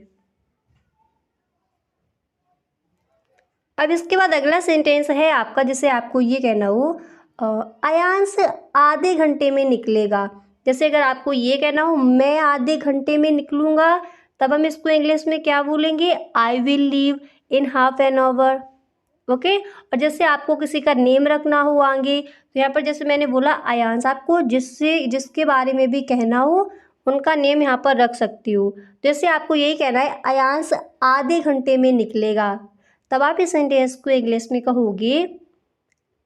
अब इसके बाद अगला सेंटेंस है आपका, जिसे आपको ये कहना हो अयांश आधे घंटे में निकलेगा। जैसे अगर आपको ये कहना हो मैं आधे घंटे में निकलूँगा, तब हम इसको इंग्लिश में क्या बोलेंगे आई will leave in half an hour. Okay, और जैसे आपको किसी का नेम रखना हो आगे, तो यहाँ पर जैसे मैंने बोला अयांश, आपको जिसके बारे में भी कहना हो उनका नेम यहाँ पर रख सकती हो। जैसे आपको यही कहना है अयांश आधे घंटे में निकलेगा, तब आप इस सेंटेंस को इंग्लिश में कहोगे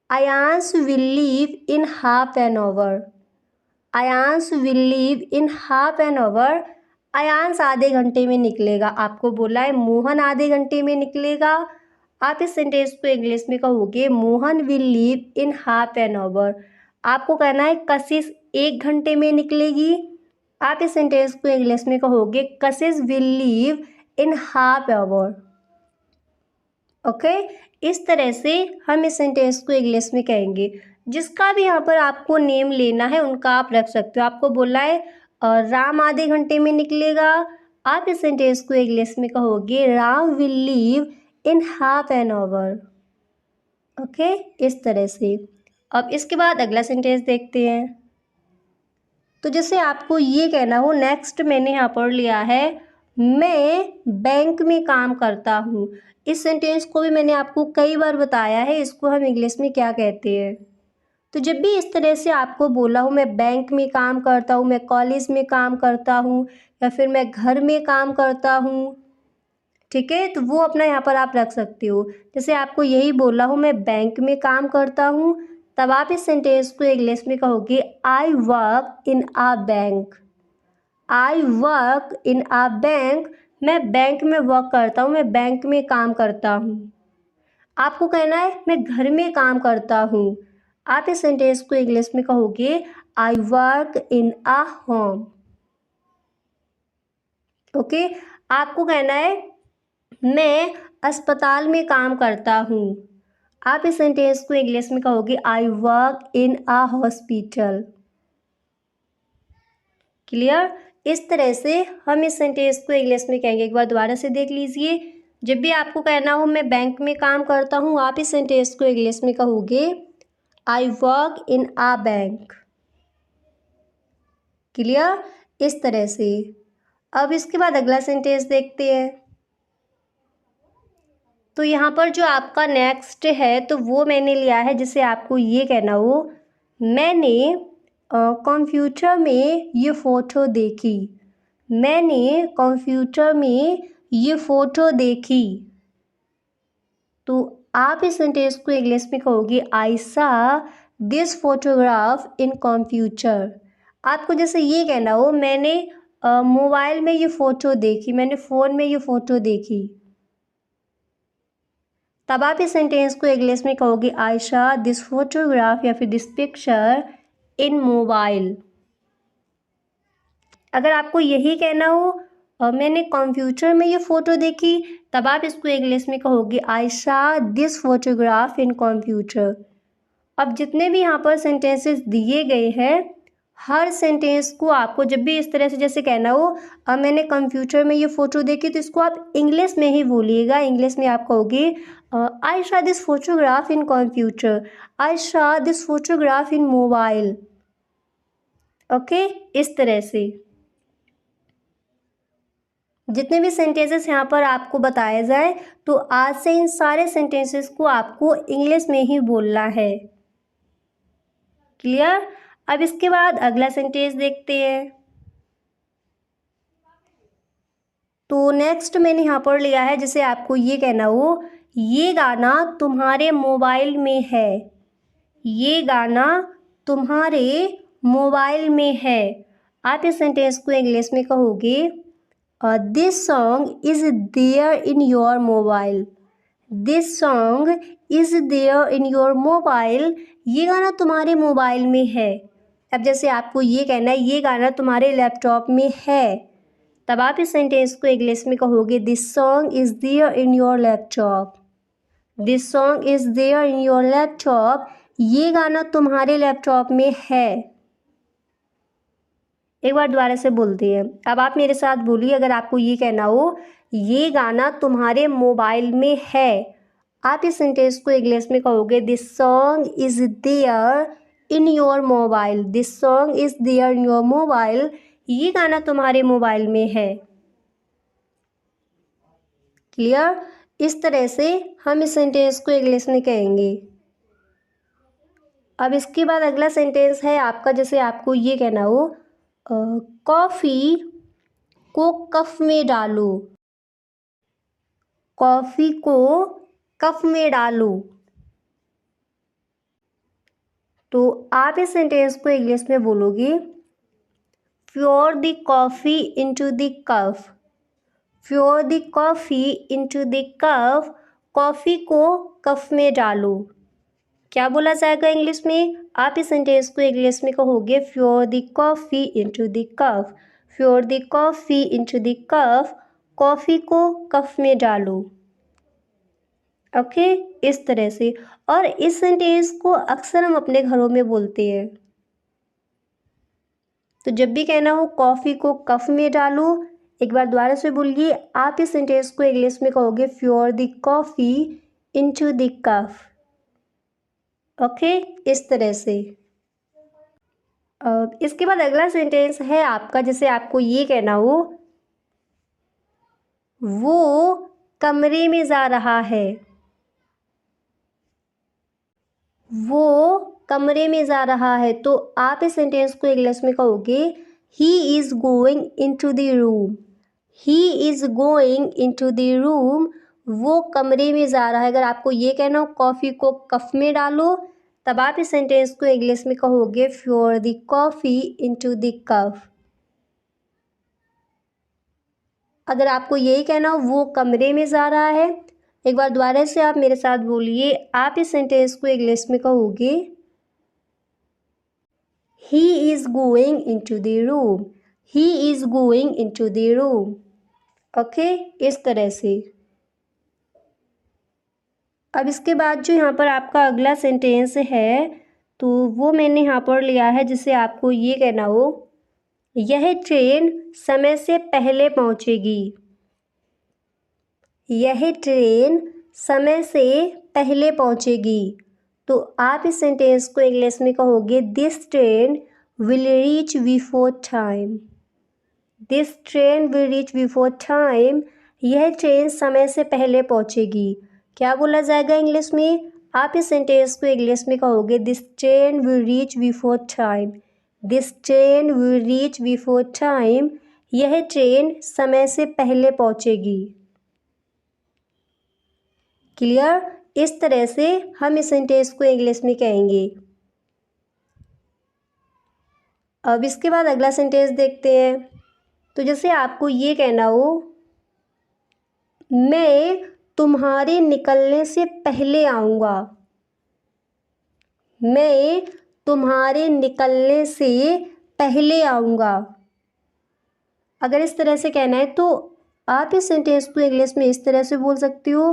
Ayansh will leave in half an hour. Ayansh will leave in half an hour. Ayansh आधे घंटे में निकलेगा। आपको बोला है मोहन आधे घंटे में निकलेगा, आप इस सेंटेंस को इंग्लिश में कहोगे Mohan will leave in half an hour. आपको कहना है कशिश 1 घंटे में निकलेगी, आप इस सेंटेंस को इंग्लिश में कहोगे कशिश will leave in half hour. Okay, इस तरह से हम इस सेंटेंस को इंग्लिश में कहेंगे। जिसका भी यहाँ पर आपको नेम लेना है उनका आप रख सकते हो। आपको बोला है राम आधे घंटे में निकलेगा, आप इस सेंटेंस को इंग्लिश में कहोगे Ram will leave in half an hour. Okay, इस तरह से। अब इसके बाद अगला सेंटेंस देखते हैं। तो जैसे आपको ये कहना हो नेक्स्ट, मैंने यहाँ पर लिया है मैं बैंक में काम करता हूँ। इस सेंटेंस को भी मैंने आपको कई बार बताया है, इसको हम इंग्लिश में क्या कहते हैं। तो जब भी इस तरह से आपको बोला हो मैं बैंक में काम करता हूँ, मैं कॉलेज में काम करता हूँ, या फिर मैं घर में काम करता हूँ, ठीक है, तो वो अपना यहाँ पर आप रख सकते हो। जैसे आपको यही बोला हो मैं बैंक में काम करता हूँ, तब आप इस सेंटेंस को इंग्लिश में कहोगे I work in a bank. I work in a bank. मैं बैंक में वर्क करता हूँ, मैं बैंक में काम करता हूँ। आपको कहना है मैं घर में काम करता हूँ, आप इस सेंटेंस को इंग्लिश में कहोगे I work in a home. Okay, आपको कहना है मैं अस्पताल में काम करता हूँ, आप इस सेंटेंस को इंग्लिश में कहोगे I work in a hospital. Clear? इस तरह से हम इस सेंटेंस को इंग्लिश में कहेंगे। एक बार दोबारा से देख लीजिए। जब भी आपको कहना हो मैं बैंक में काम करता हूँ, आप इस सेंटेंस को इंग्लिश में कहोगे I work in a bank. Clear? इस तरह से। अब इसके बाद अगला सेंटेंस देखते हैं। तो यहाँ पर जो आपका नेक्स्ट है तो वो मैंने लिया है, जिसे आपको ये कहना हो मैंने कंप्यूटर में ये फ़ोटो देखी। मैंने कंप्यूटर में ये फ़ोटो देखी। तो आप इस सेंटेंस को इंग्लिश में कहोगे आई सा दिस फोटोग्राफ इन कंप्यूटर। आपको जैसे ये कहना हो मैंने मोबाइल में ये फ़ोटो देखी, मैंने फ़ोन में ये फ़ोटो देखी, तब आप इस सेंटेंस को इंग्लिश में कहोगे आई सा दिस फोटोग्राफ या फिर दिस पिक्चर इन मोबाइल। अगर आपको यही कहना हो मैंने कंप्यूटर में ये फ़ोटो देखी, तब आप इसको इंग्लिश में कहोगे आई सा दिस फोटोग्राफ इन कंप्यूटर। अब जितने भी यहाँ पर सेंटेंसेस दिए गए हैं, हर सेंटेंस को आपको जब भी इस तरह से जैसे कहना हो अब मैंने कंप्यूटर में ये फ़ोटो देखी, तो इसको आप इंग्लिश में ही बोलिएगा। इंग्लिश में आप कहोगे आई सा दिस फोटोग्राफ इन कंप्यूटर, आई सा this photograph in mobile. Okay, इस तरह से जितने भी सेंटेंसेस यहाँ पर आपको बताए जाए, तो आज से इन सारे सेंटेंसेस को आपको इंग्लिश में ही बोलना है। क्लियर? अब इसके बाद अगला सेंटेंस देखते हैं। तो नेक्स्ट मैंने यहाँ पर लिया है, जिसे आपको ये कहना हो ये गाना तुम्हारे मोबाइल में है। ये गाना तुम्हारे मोबाइल में है। आप इस सेंटेंस को इंग्लिश में कहोगे this song is there in your mobile. This song is there in your mobile. ये गाना तुम्हारे मोबाइल में है। अब जैसे आपको ये कहना है ये गाना तुम्हारे लैपटॉप में है, तब आप इस सेंटेंस को इंग्लिश में कहोगे this song is there in your laptop. This song is there in your laptop. ये गाना तुम्हारे लैपटॉप में है। एक बार दोबारा से बोलते हैं। अब आप मेरे साथ बोलिए, अगर आपको ये कहना हो ये गाना तुम्हारे मोबाइल में है, आप इस सेंटेंस को इंग्लिश में कहोगे this song is there in your mobile. This song is there in your mobile. ये गाना तुम्हारे मोबाइल में है। क्लियर? इस तरह से हम इस सेंटेंस को इंग्लिश में कहेंगे। अब इसके बाद अगला सेंटेंस है आपका, जैसे आपको ये कहना हो कॉफ़ी को कप में डालो। कॉफ़ी को कप में डालो। तो आप इस सेंटेंस को इंग्लिश में बोलोगे pour the coffee into the cup। pour the coffee into the cup। Coffee को कप में डालो। क्या बोला जाएगा इंग्लिश में? आप इस सेंटेंस को इंग्लिश में कहोगे pour the coffee into the cup। pour the coffee into the cup। Coffee को कप में डालो। ओके, इस तरह से। और इस सेंटेंस को अक्सर हम अपने घरों में बोलते हैं। तो जब भी कहना हो कॉफ़ी को कप में डालो, एक बार दोबारा से बोलिए। आप इस सेंटेंस को इंग्लिश में कहोगे pour the coffee into the cup। Okay, इस तरह से। इसके बाद अगला सेंटेंस है आपका, जिसे आपको ये कहना हो वो कमरे में जा रहा है। वो कमरे में जा रहा है। तो आप इस सेंटेंस को इंग्लिश में कहोगे he is going into the room. He is going into the room. वो कमरे में जा रहा है। अगर आपको ये कहना हो कॉफ़ी को कप में डालो, तब आप इस सेंटेंस को इंग्लिश में कहोगे pour the coffee into the cup। अगर आपको यही कहना हो वो कमरे में जा रहा है, एक बार दोबारा से आप मेरे साथ बोलिए। आप इस सेंटेंस को इंग्लिश में कहोगे he is going into the room. He is going into the room. Okay, इस तरह से। अब इसके बाद जो यहाँ पर आपका अगला सेंटेंस है, तो वो मैंने यहाँ पर लिया है, जिसे आपको ये कहना हो यह ट्रेन समय से पहले पहुँचेगी। यह ट्रेन समय से पहले पहुँचेगी। तो आप इस सेंटेंस को इंग्लिश में कहोगे this train will reach before time. This train will reach before time. यह ट्रेन समय से पहले पहुँचेगी। क्या बोला जाएगा इंग्लिश में? आप इस सेंटेंस को इंग्लिश में कहोगे this train will reach before time. This train will reach before time. यह ट्रेन समय से पहले पहुंचेगी। क्लियर? इस तरह से हम इस सेंटेंस को इंग्लिश में कहेंगे। अब इसके बाद अगला सेंटेंस देखते हैं। तो जैसे आपको ये कहना हो, मैं तुम्हारे निकलने से पहले आऊँगा। मैं तुम्हारे निकलने से पहले आऊँगा। अगर इस तरह से कहना है तो आप इस सेंटेंस को इंग्लिश में इस तरह से बोल सकती हो,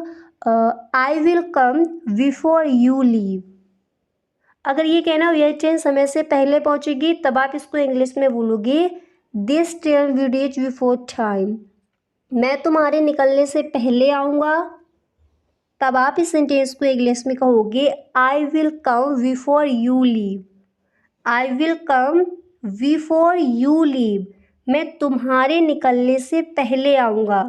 I will come before you leave. अगर ये कहना हो यह ट्रेन समय से पहले पहुंचेगी, तब आप इसको इंग्लिश में बोलोगे this train will reach before time. मैं तुम्हारे निकलने से पहले आऊँगा, तब आप इस सेंटेंस को इंग्लिश में कहोगे I will come before you leave. I will come before you leave. मैं तुम्हारे निकलने से पहले आऊँगा।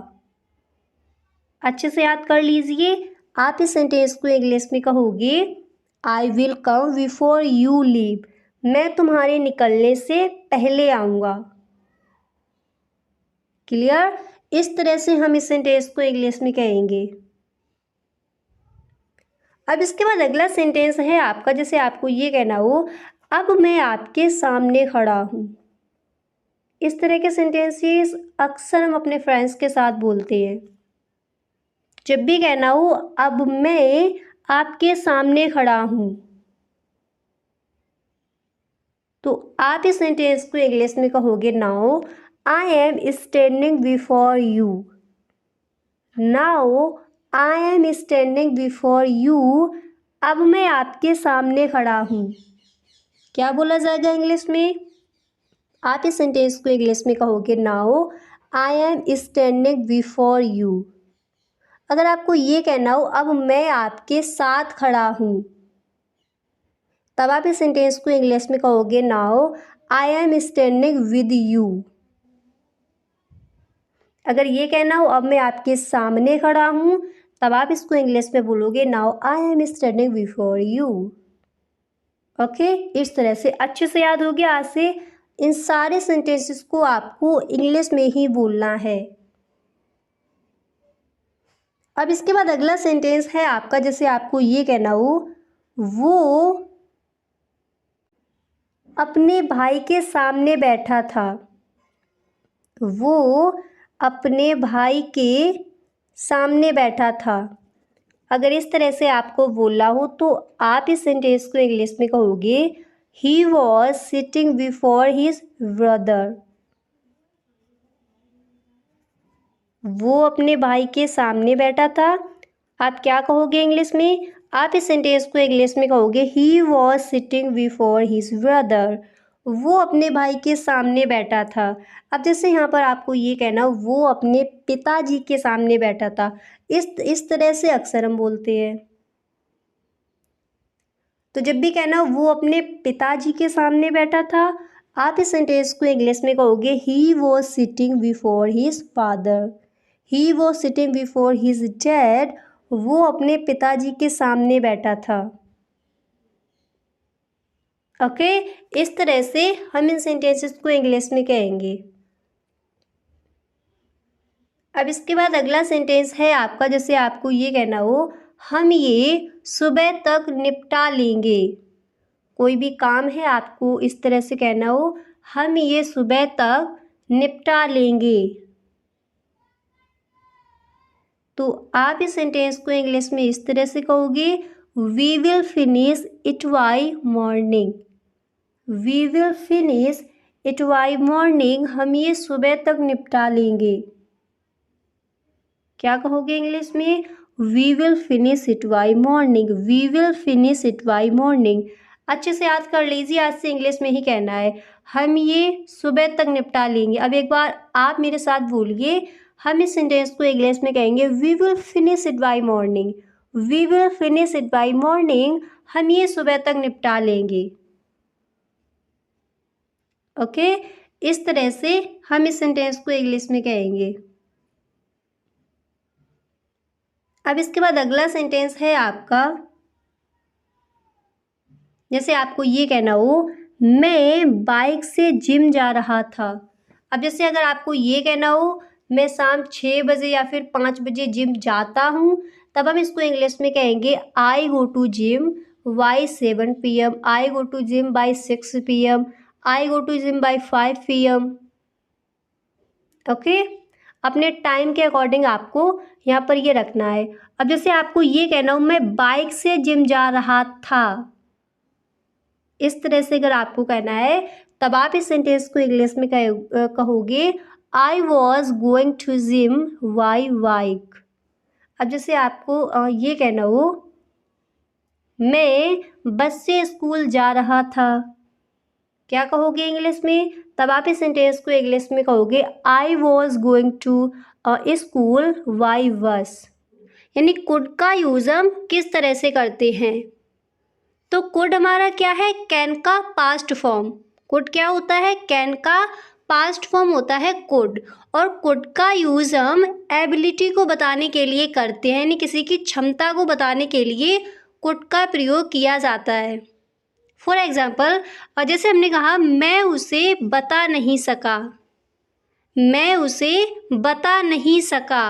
अच्छे से याद कर लीजिए। आप इस सेंटेंस को इंग्लिश में कहोगे I will come before you leave. मैं तुम्हारे निकलने से पहले आऊँगा। क्लियर? इस तरह से हम इस सेंटेंस को इंग्लिश में कहेंगे। अब इसके बाद अगला सेंटेंस है आपका, जैसे आपको ये कहना हो, अब मैं आपके सामने खड़ा हूँ। इस तरह के सेंटेंसेस अक्सर हम अपने फ्रेंड्स के साथ बोलते हैं। जब भी कहना हो अब मैं आपके सामने खड़ा हूँ, तो आप इस सेंटेंस को इंग्लिश में कहोगे now I am standing before you. Now I am standing before you. अब मैं आपके सामने खड़ा हूँ। क्या बोला जाएगा इंग्लिश में? आप इस सेंटेंस को इंग्लिश में कहोगे now I am standing before you. अगर आपको ये कहना हो अब मैं आपके साथ खड़ा हूँ, तब आप इस सेंटेंस को इंग्लिश में कहोगे now I am standing with you. अगर ये कहना हो अब मैं आपके सामने खड़ा हूँ, तब आप इसको इंग्लिश में बोलोगे now I am standing before you. Okay, इस तरह से अच्छे से याद हो गया। आज से इन सारे सेंटेंसेस को आपको इंग्लिश में ही बोलना है। अब इसके बाद अगला सेंटेंस है आपका, जैसे आपको ये कहना हो वो अपने भाई के सामने बैठा था। वो अपने भाई के सामने बैठा था। अगर इस तरह से आपको बोलना हो तो आप इस सेंटेंस को इंग्लिश में कहोगे he was sitting before his brother. वो अपने भाई के सामने बैठा था। आप क्या कहोगे इंग्लिश में? आप इस सेंटेंस को इंग्लिश में कहोगे he was sitting before his brother. वो अपने भाई के सामने बैठा था। अब जैसे यहाँ पर आपको ये कहना वो अपने पिताजी के सामने बैठा था, इस तरह से अक्सर हम बोलते हैं। तो जब भी कहना वो अपने पिताजी के सामने बैठा था, आप इस सेंटेंस को इंग्लिश में कहोगे he was sitting before his father. He was sitting before his dad. वो अपने पिताजी के सामने बैठा था। ओके, इस तरह से हम इन सेंटेंसेस को इंग्लिश में कहेंगे। अब इसके बाद अगला सेंटेंस है आपका, जैसे आपको ये कहना हो हम ये सुबह तक निपटा लेंगे। कोई भी काम है आपको इस तरह से कहना हो हम ये सुबह तक निपटा लेंगे। तो आप इस सेंटेंस को इंग्लिश में इस तरह से कहोगे we will finish it by morning. We will finish it by morning. हम ये सुबह तक निपटा लेंगे। क्या कहोगे इंग्लिश में? We will finish it by morning. We will finish it by morning. अच्छे से याद कर लीजिए, आज से इंग्लिश में ही कहना है हम ये सुबह तक निपटा लेंगे। अब एक बार आप मेरे साथ बोलिए, हम इस सेंटेंस को इंग्लिश में कहेंगे we will finish it by morning. We will finish it by morning. हम ये सुबह तक निपटा लेंगे। ओके, इस तरह से हम इस सेंटेंस को इंग्लिश में कहेंगे। अब इसके बाद अगला सेंटेंस है आपका, जैसे आपको ये कहना हो मैं बाइक से जिम जा रहा था। अब जैसे अगर आपको ये कहना हो मैं शाम 6 बजे या फिर 5 बजे जिम जाता हूँ, तब हम इसको इंग्लिश में कहेंगे I go to gym by 7 PM, I go to gym by 6 PM, I go to gym by 5 PM। Okay, अपने टाइम के अकॉर्डिंग आपको यहाँ पर ये रखना है। अब जैसे आपको ये कहना हो मैं बाइक से जिम जा रहा था, इस तरह से अगर आपको कहना है तब आप इस सेंटेंस को इंग्लिश में कहोगे I was going to gym by bike. अब जैसे आपको ये कहना हो मैं बस से स्कूल जा रहा था, क्या कहोगे इंग्लिश में? तब आप इस सेंटेंस को इंग्लिश में कहोगे I was going to school by bus. यानी कुड का यूज हम किस तरह से करते हैं? तो कुड हमारा क्या है? कैन का पास्ट फॉर्म। कुड क्या होता है? कैन का पास्ट फॉर्म होता है कुड। और कुड का यूज़ हम एबिलिटी को बताने के लिए करते हैं, यानी किसी की क्षमता को बताने के लिए कुड का प्रयोग किया जाता है। फॉर एग्जाम्पल, जैसे हमने कहा मैं उसे बता नहीं सका, मैं उसे बता नहीं सका,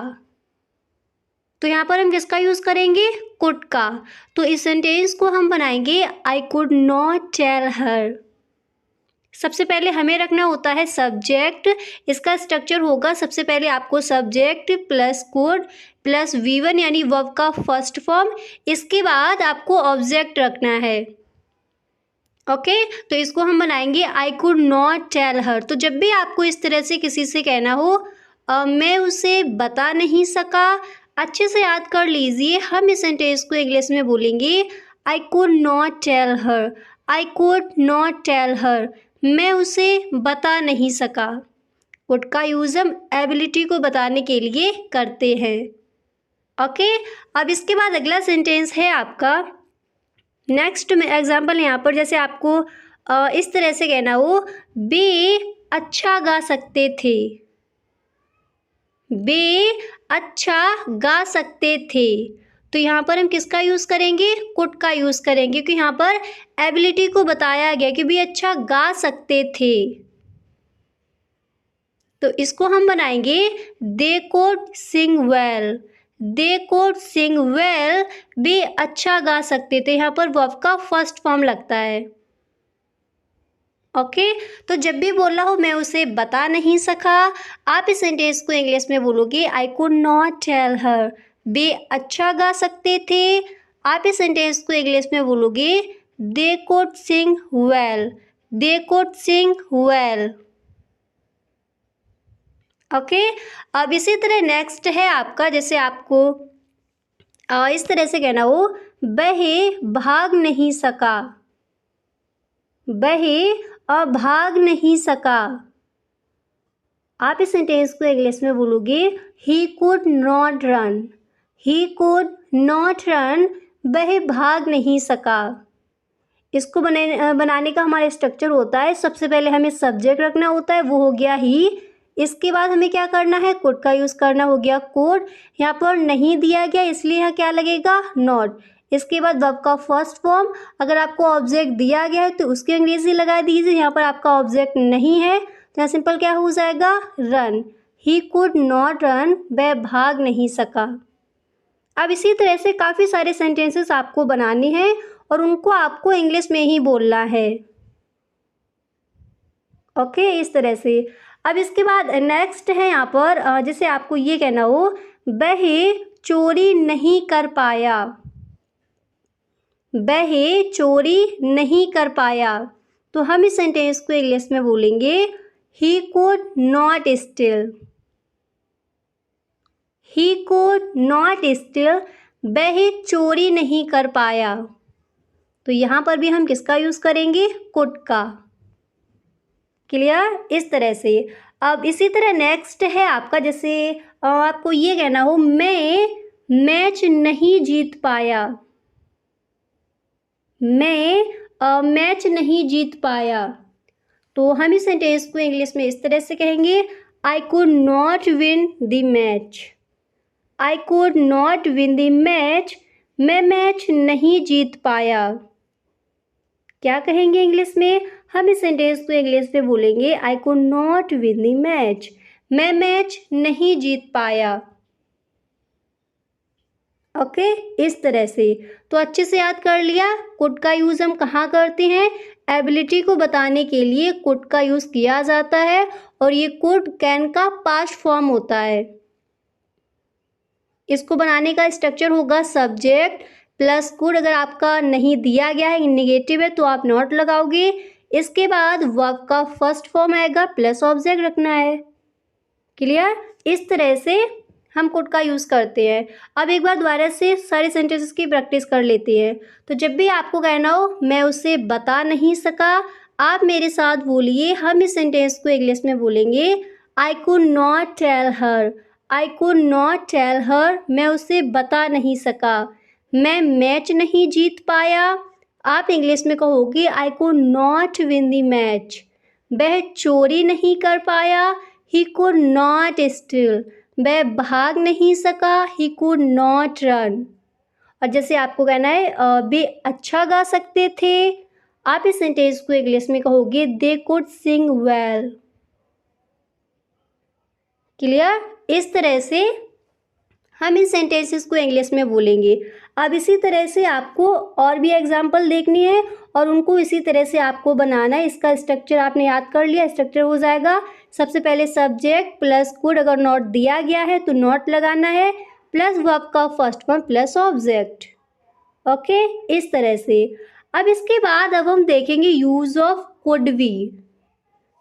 तो यहाँ पर हम किसका यूज़ करेंगे? कुड का। तो इस सेंटेंस को हम बनाएंगे I could not tell her. सबसे पहले हमें रखना होता है सब्जेक्ट। इसका स्ट्रक्चर होगा सबसे पहले आपको subject plus could plus V1 यानी वर्ब का फर्स्ट फॉर्म। इसके बाद आपको ऑब्जेक्ट रखना है। ओके, तो इसको हम बनाएंगे I could not tell her. तो जब भी आपको इस तरह से किसी से कहना हो मैं उसे बता नहीं सका, अच्छे से याद कर लीजिए, हम इस सेंटेंस को इंग्लिश में बोलेंगे I could not tell her, I could not tell her, मैं उसे बता नहीं सका। कुड का यूज़ हम एबिलिटी को बताने के लिए करते हैं। ओके, अब इसके बाद अगला सेंटेंस है आपका नेक्स्ट में एग्जाम्पल। यहाँ पर जैसे आपको इस तरह से कहना हो बे अच्छा गा सकते थे, बे अच्छा गा सकते थे, तो यहाँ पर हम किसका यूज़ करेंगे? कुड का यूज़ करेंगे, क्योंकि यहाँ पर एबिलिटी को बताया गया कि भी अच्छा गा सकते थे। तो इसको हम बनाएंगे they could sing well, they could sing well, भी अच्छा गा सकते थे। यहाँ पर वर्ब का फर्स्ट फॉर्म लगता है। ओके, तो जब भी बोला हो मैं उसे बता नहीं सका, आप इस सेंटेंस को इंग्लिश में बोलोगे I could not tell her, वे अच्छा गा सकते थे। आप इस सेंटेंस को इंग्लिश में बोलोगे they could sing well, they could sing well. Okay, अब इसी तरह नेक्स्ट है आपका, जैसे आपको इस तरह से कहना हो वह भाग नहीं सका, वह भाग नहीं सका, आप इस सेंटेंस को इंग्लिश में बोलोगे he could not run, he could not run, वह भाग नहीं सका। इसको बनाने का हमारा स्ट्रक्चर होता है, सबसे पहले हमें सब्जेक्ट रखना होता है, वो हो गया ही। इसके बाद हमें क्या करना है? कुड का यूज़ करना, हो गया कुड। यहाँ पर नहीं दिया गया इसलिए यहाँ क्या लगेगा? नॉट। इसके बाद वर्ब का फर्स्ट फॉर्म, अगर आपको ऑब्जेक्ट दिया गया है तो उसकी अंग्रेजी लगा दीजिए। यहाँ पर आपका ऑब्जेक्ट नहीं है तो यहाँ सिंपल क्या हो जाएगा? Run. He could not run, वह भाग नहीं सका। अब इसी तरह से काफ़ी सारे सेंटेंसेस आपको बनाने हैं और उनको आपको इंग्लिश में ही बोलना है। ओके, इस तरह से। अब इसके बाद नेक्स्ट है यहाँ पर जैसे आपको ये कहना हो वह चोरी नहीं कर पाया, वह चोरी नहीं कर पाया, तो हम इस सेंटेंस को इंग्लिश में बोलेंगे he could not steel, he could not steel, वह चोरी नहीं कर पाया। तो यहाँ पर भी हम किसका यूज़ करेंगे? कुड का। क्लियर? इस तरह से। अब इसी तरह नेक्स्ट है आपका, जैसे आपको ये कहना हो मैं मैच नहीं जीत पाया, मैं मैच नहीं जीत पाया, तो हम इस सेंटेंस को इंग्लिश में इस तरह से कहेंगे आई could not win the match, I could not win the match, मैं मैच नहीं जीत पाया। क्या कहेंगे इंग्लिश में? हम इस सेंटेंस को इंग्लिश में बोलेंगे I could not win the match, मैं मैच नहीं जीत पाया। ओके, इस तरह से। तो अच्छे से याद कर लिया कुड का यूज़ हम कहाँ करते हैं? एबिलिटी को बताने के लिए कुड का यूज़ किया जाता है और ये कुड कैन का पास्ट फॉर्म होता है। इसको बनाने का स्ट्रक्चर होगा सब्जेक्ट प्लस कुड। अगर आपका नहीं दिया गया है, निगेटिव है, तो आप नॉट लगाओगे। इसके बाद वर्ब का फर्स्ट फॉर्म आएगा प्लस ऑब्जेक्ट रखना है। क्लियर? इस तरह से हम कुड का यूज़ करते हैं। अब एक बार दोबारा से सारे सेंटेंसेस की प्रैक्टिस कर लेते हैं। तो जब भी आपको कहना हो मैं उसे बता नहीं सका, आप मेरे साथ बोलिए। हम इस सेंटेंस को इंग्लिश में बोलेंगे I could not tell her, I could not tell her, मैं उसे बता नहीं सका। मैं मैच नहीं जीत पाया, आप इंग्लिश में कहोगे आई could not win the match. वह चोरी नहीं कर पाया, ही कुड नॉट स्टील, वह भाग नहीं सका, ही कुड नॉट रन। और जैसे आपको कहना है वे अच्छा गा सकते थे, आप इस सेंटेंस को इंग्लिश में कहोगे they could sing well. Clear? इस तरह से हम इन सेंटेंसेस को इंग्लिश में बोलेंगे। अब इसी तरह से आपको और भी एग्जाम्पल देखनी है और उनको इसी तरह से आपको बनाना है। इसका स्ट्रक्चर आपने याद कर लिया। स्ट्रक्चर हो जाएगा सबसे पहले सब्जेक्ट प्लस कुड, अगर नॉट दिया गया है तो नॉट लगाना है, प्लस वर्ब का first form plus object. Okay, इस तरह से। अब इसके बाद अब हम देखेंगे यूज ऑफ कुड बी,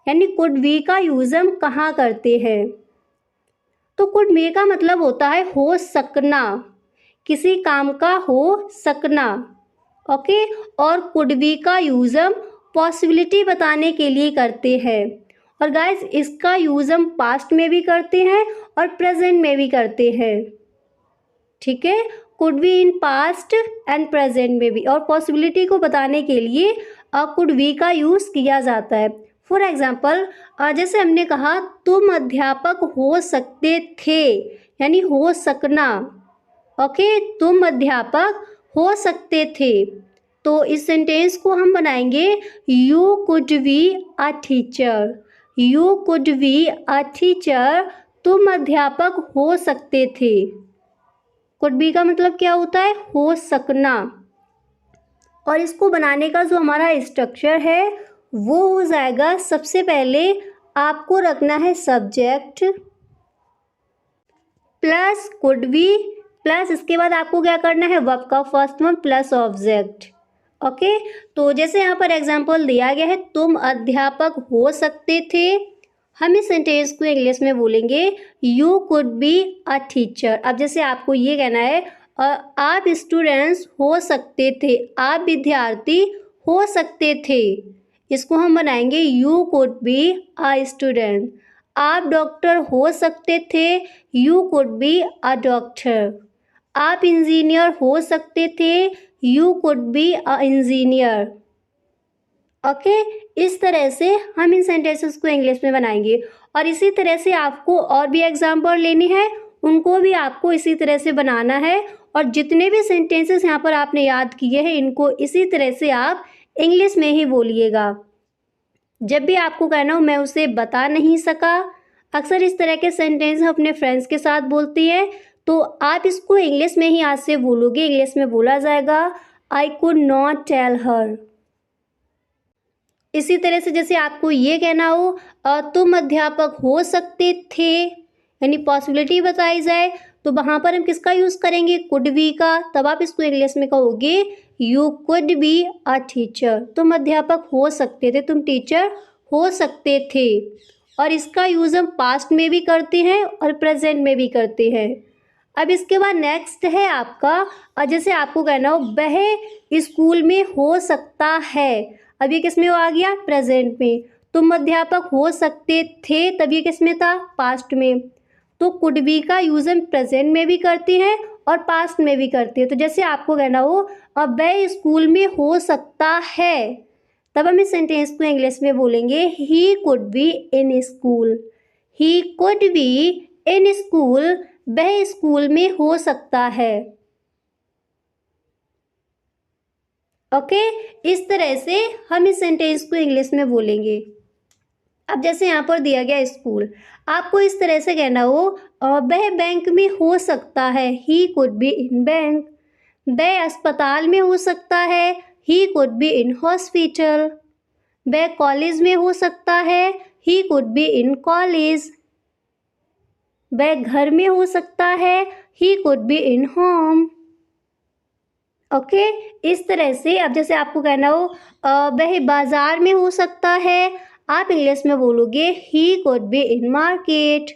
यानी कुड बी का यूज हम कहाँ करते हैं। तो कुड बी का मतलब होता है हो सकना, किसी काम का हो सकना। ओके, और कुड बी का यूज हम पॉसिबिलिटी बताने के लिए करते हैं। और गाइस इसका यूज हम पास्ट में भी करते हैं और प्रेजेंट में भी करते हैं। ठीक है, could be in past and present में भी, और पॉसिबिलिटी को बताने के लिए कुड बी का यूज़ किया जाता है। फॉर एग्जाम्पल जैसे हमने कहा तुम अध्यापक हो सकते थे, यानी हो सकना। ओके, तुम अध्यापक हो सकते थे। तो इस सेंटेंस को हम बनाएंगे you could be a teacher, you could be a teacher, तुम अध्यापक हो सकते थे। कुड बी का मतलब क्या होता है? हो सकना। और इसको बनाने का जो हमारा स्ट्रक्चर है वो हो जाएगा, सबसे पहले आपको रखना है subject plus could be, plus इसके बाद आपको क्या करना है वर्ब का first form plus object. Okay, तो जैसे यहाँ पर एग्जांपल दिया गया है तुम अध्यापक हो सकते थे, हम इस सेंटेंस को इंग्लिश में बोलेंगे you could be a teacher. अब जैसे आपको ये कहना है आप स्टूडेंट्स हो सकते थे, आप विद्यार्थी हो सकते थे, इसको हम बनाएंगे you could be a student. आप डॉक्टर हो सकते थे, you could be a doctor. आप इंजीनियर हो सकते थे, you could be a engineer. Okay, इस तरह से हम इन सेंटेंसेस को इंग्लिश में बनाएंगे। और इसी तरह से आपको और भी एग्जाम्पल लेनी है, उनको भी आपको इसी तरह से बनाना है। और जितने भी सेंटेंसेस यहाँ पर आपने याद किए हैं इनको इसी तरह से आप इंग्लिश में ही बोलिएगा। जब भी आपको कहना हो मैं उसे बता नहीं सका, अक्सर इस तरह के सेंटेंस अपने फ्रेंड्स के साथ बोलती है, तो आप इसको इंग्लिश में ही आज से बोलोगे। इंग्लिश में बोला जाएगा I could not tell her. इसी तरह से जैसे आपको ये कहना हो तुम अध्यापक हो सकते थे, यानी पॉसिबिलिटी बताई जाए, तो वहाँ पर हम किसका यूज़ करेंगे? कुड बी का। तब आप इसको इंग्लिश में कहोगे you could be a teacher. तुम अध्यापक हो सकते थे, तुम टीचर हो सकते थे। और इसका यूज़ हम पास्ट में भी करते हैं और प्रेजेंट में भी करते हैं। अब इसके बाद नेक्स्ट है आपका जैसे आपको कहना हो वह स्कूल में हो सकता है, अब ये किस में आ गया? प्रेजेंट में। तुम अध्यापक हो सकते थे, तब ये किस में था? पास्ट में। तो कुड बी का यूज़ हम प्रेजेंट में भी करते हैं और पास्ट में भी करते हैं। तो जैसे आपको कहना हो अब वह स्कूल में हो सकता है, तब हम इस सेंटेंस को इंग्लिश में बोलेंगे he could be in school, he could be in school, वह स्कूल में हो सकता है। ओके, इस तरह से हम इस सेंटेंस को इंग्लिश में बोलेंगे। अब जैसे यहाँ पर दिया गया स्कूल, आपको इस तरह से कहना हो वह बैंक में हो सकता है, he could be in bank. वह अस्पताल में हो सकता है, he could be in hospital. वह कॉलेज में हो सकता है, he could be in college. वह घर में हो सकता है, he could be in home. Okay, इस तरह से अब जैसे आपको कहना हो वह बाजार में हो सकता है, आप इंग्लिश में बोलोगे he could be in market.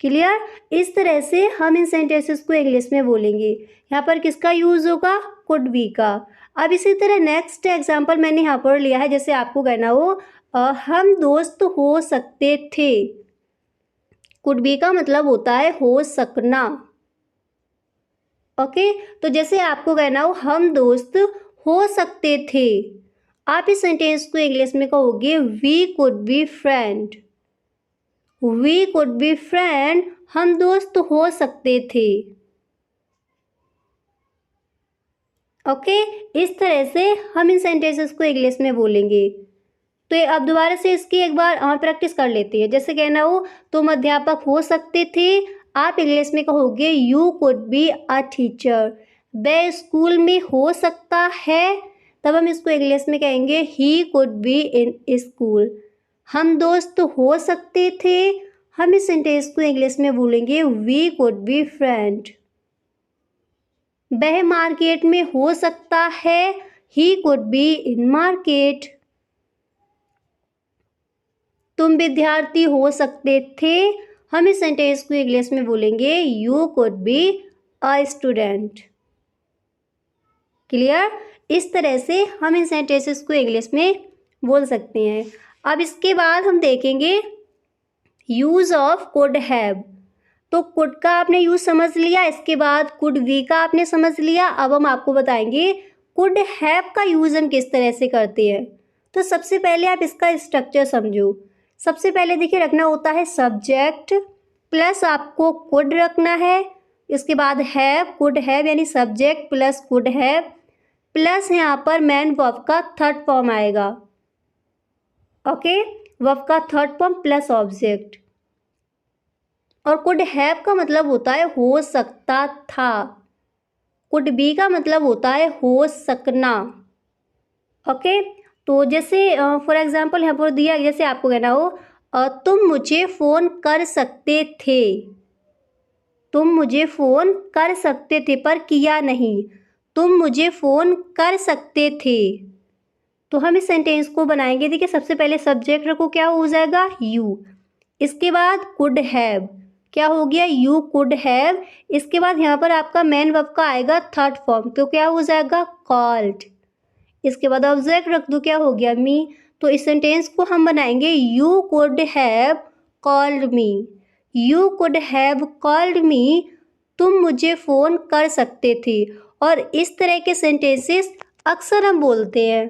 Clear? इस तरह से हम इन सेंटेंसेस को इंग्लिश में बोलेंगे। यहाँ पर किसका यूज़ होगा? कुड बी का। अब इसी तरह नेक्स्ट एग्जांपल मैंने यहाँ पर लिया है, जैसे आपको कहना हो हम दोस्त हो सकते थे। कुड बी का मतलब होता है हो सकना। ओके, तो जैसे आपको कहना हो हम दोस्त हो सकते थे, आप इस सेंटेंस को इंग्लिश में कहोगे we could be friend. We could be friend, हम दोस्त हो सकते थे। ओके, इस तरह से हम इन सेंटेंसेस को इंग्लिश में बोलेंगे। तो अब दोबारा से इसकी एक बार प्रैक्टिस कर लेते हैं। जैसे कहना हो तुम अध्यापक हो सकते थे, आप इंग्लिश में कहोगे you could be a teacher. वह स्कूल में हो सकता है, तब हम इसको इंग्लिश में कहेंगे he could be in school. हम दोस्त हो सकते थे, हम इस सेंटेंस को इंग्लिश में बोलेंगे वी कुड बी फ्रेंड। वह मार्केट में हो सकता है, he could be in market. तुम विद्यार्थी हो सकते थे, हम इस सेंटेंस को इंग्लिश में बोलेंगे you could be a student. Clear? इस तरह से हम इन सेंटेंसेस को इंग्लिश में बोल सकते हैं। अब इसके बाद हम देखेंगे यूज़ ऑफ कुड हैव। तो कुड का आपने यूज़ समझ लिया, इसके बाद कुड बी का आपने समझ लिया। अब हम आपको बताएंगे कुड हैव का यूज़ हम किस तरह से करते हैं। तो सबसे पहले आप इसका स्ट्रक्चर समझो। सबसे पहले देखिए रखना होता है सब्जेक्ट प्लस आपको कुड रखना है, इसके बाद हैव, कुड हैव यानी subject plus could have plus यहाँ पर मैन वर्ब का थर्ड फॉर्म आएगा। ओके, वर्ब का थर्ड फॉर्म प्लस ऑब्जेक्ट। और कुड हैव का मतलब होता है हो सकता था। कुड बी का मतलब होता है हो सकना। ओके, तो जैसे फॉर एग्जांपल यहाँ पर दिया, जैसे आपको कहना हो तुम मुझे फ़ोन कर सकते थे। तुम मुझे फ़ोन कर सकते थे पर किया नहीं, तुम मुझे फ़ोन कर सकते थे। तो हम इस सेंटेंस को बनाएंगे। देखिए सबसे पहले सब्जेक्ट रखो, क्या हो जाएगा यू। इसके बाद कुड हैव, क्या हो गया यू कुड हैव। इसके बाद यहाँ पर आपका मेन वर्ब का आएगा थर्ड फॉर्म, तो क्या हो जाएगा कॉल्ड। इसके बाद ऑब्जेक्ट रख दो, क्या हो गया मी। तो इस सेंटेंस को हम बनाएंगे you could have called me. You could have called me, तुम मुझे फ़ोन कर सकते थे। और इस तरह के सेंटेंसेस अक्सर हम बोलते हैं।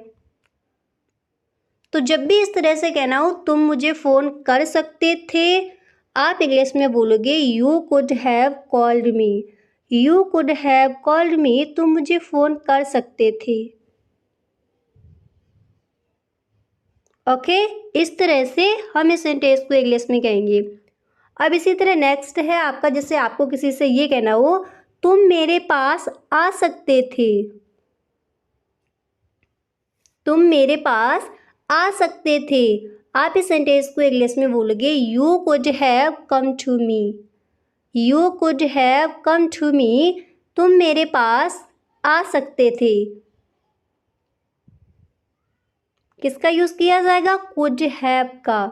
तो जब भी इस तरह से कहना हो तुम मुझे फ़ोन कर सकते थे, आप इंग्लिश में बोलोगे you could have called me. You could have called me, तुम मुझे फ़ोन कर सकते थे। ओके, इस तरह से हम इस सेंटेंस को इंग्लिश में कहेंगे। अब इसी तरह नेक्स्ट है आपका, जैसे आपको किसी से ये कहना हो तुम मेरे पास आ सकते थे। तुम मेरे पास आ सकते थे, आप इस सेंटेंस को इंग्लिश में बोलोगे you could have come to me. You could have come to me, तुम मेरे पास आ सकते थे। किसका यूज़ किया जाएगा? कुड हैव का।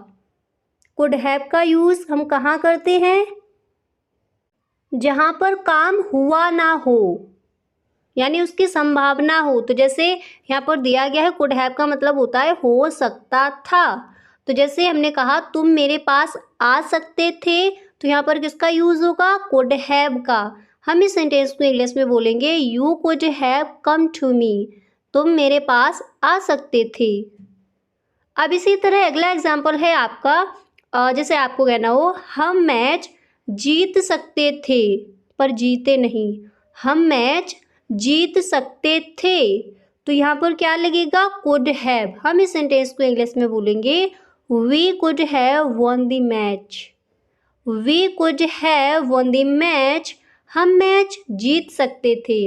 कुड हैव का यूज़ हम कहाँ करते हैं? जहाँ पर काम हुआ ना हो, यानी उसकी संभावना हो। तो जैसे यहाँ पर दिया गया है कुड हैव का मतलब होता है हो सकता था। तो जैसे हमने कहा तुम मेरे पास आ सकते थे, तो यहाँ पर किसका यूज़ होगा? कुड हैव का। हम इस सेंटेंस को इंग्लिश में बोलेंगे you could have come to me. तुम मेरे पास आ सकते थे। अब इसी तरह अगला एग्जाम्पल है आपका, जैसे आपको कहना हो हम मैच जीत सकते थे पर जीते नहीं, हम मैच जीत सकते थे। तो यहाँ पर क्या लगेगा, कुड हैव। हम इस सेंटेंस को इंग्लिश में बोलेंगे we could have won the match. We could have won the match, हम मैच जीत सकते थे।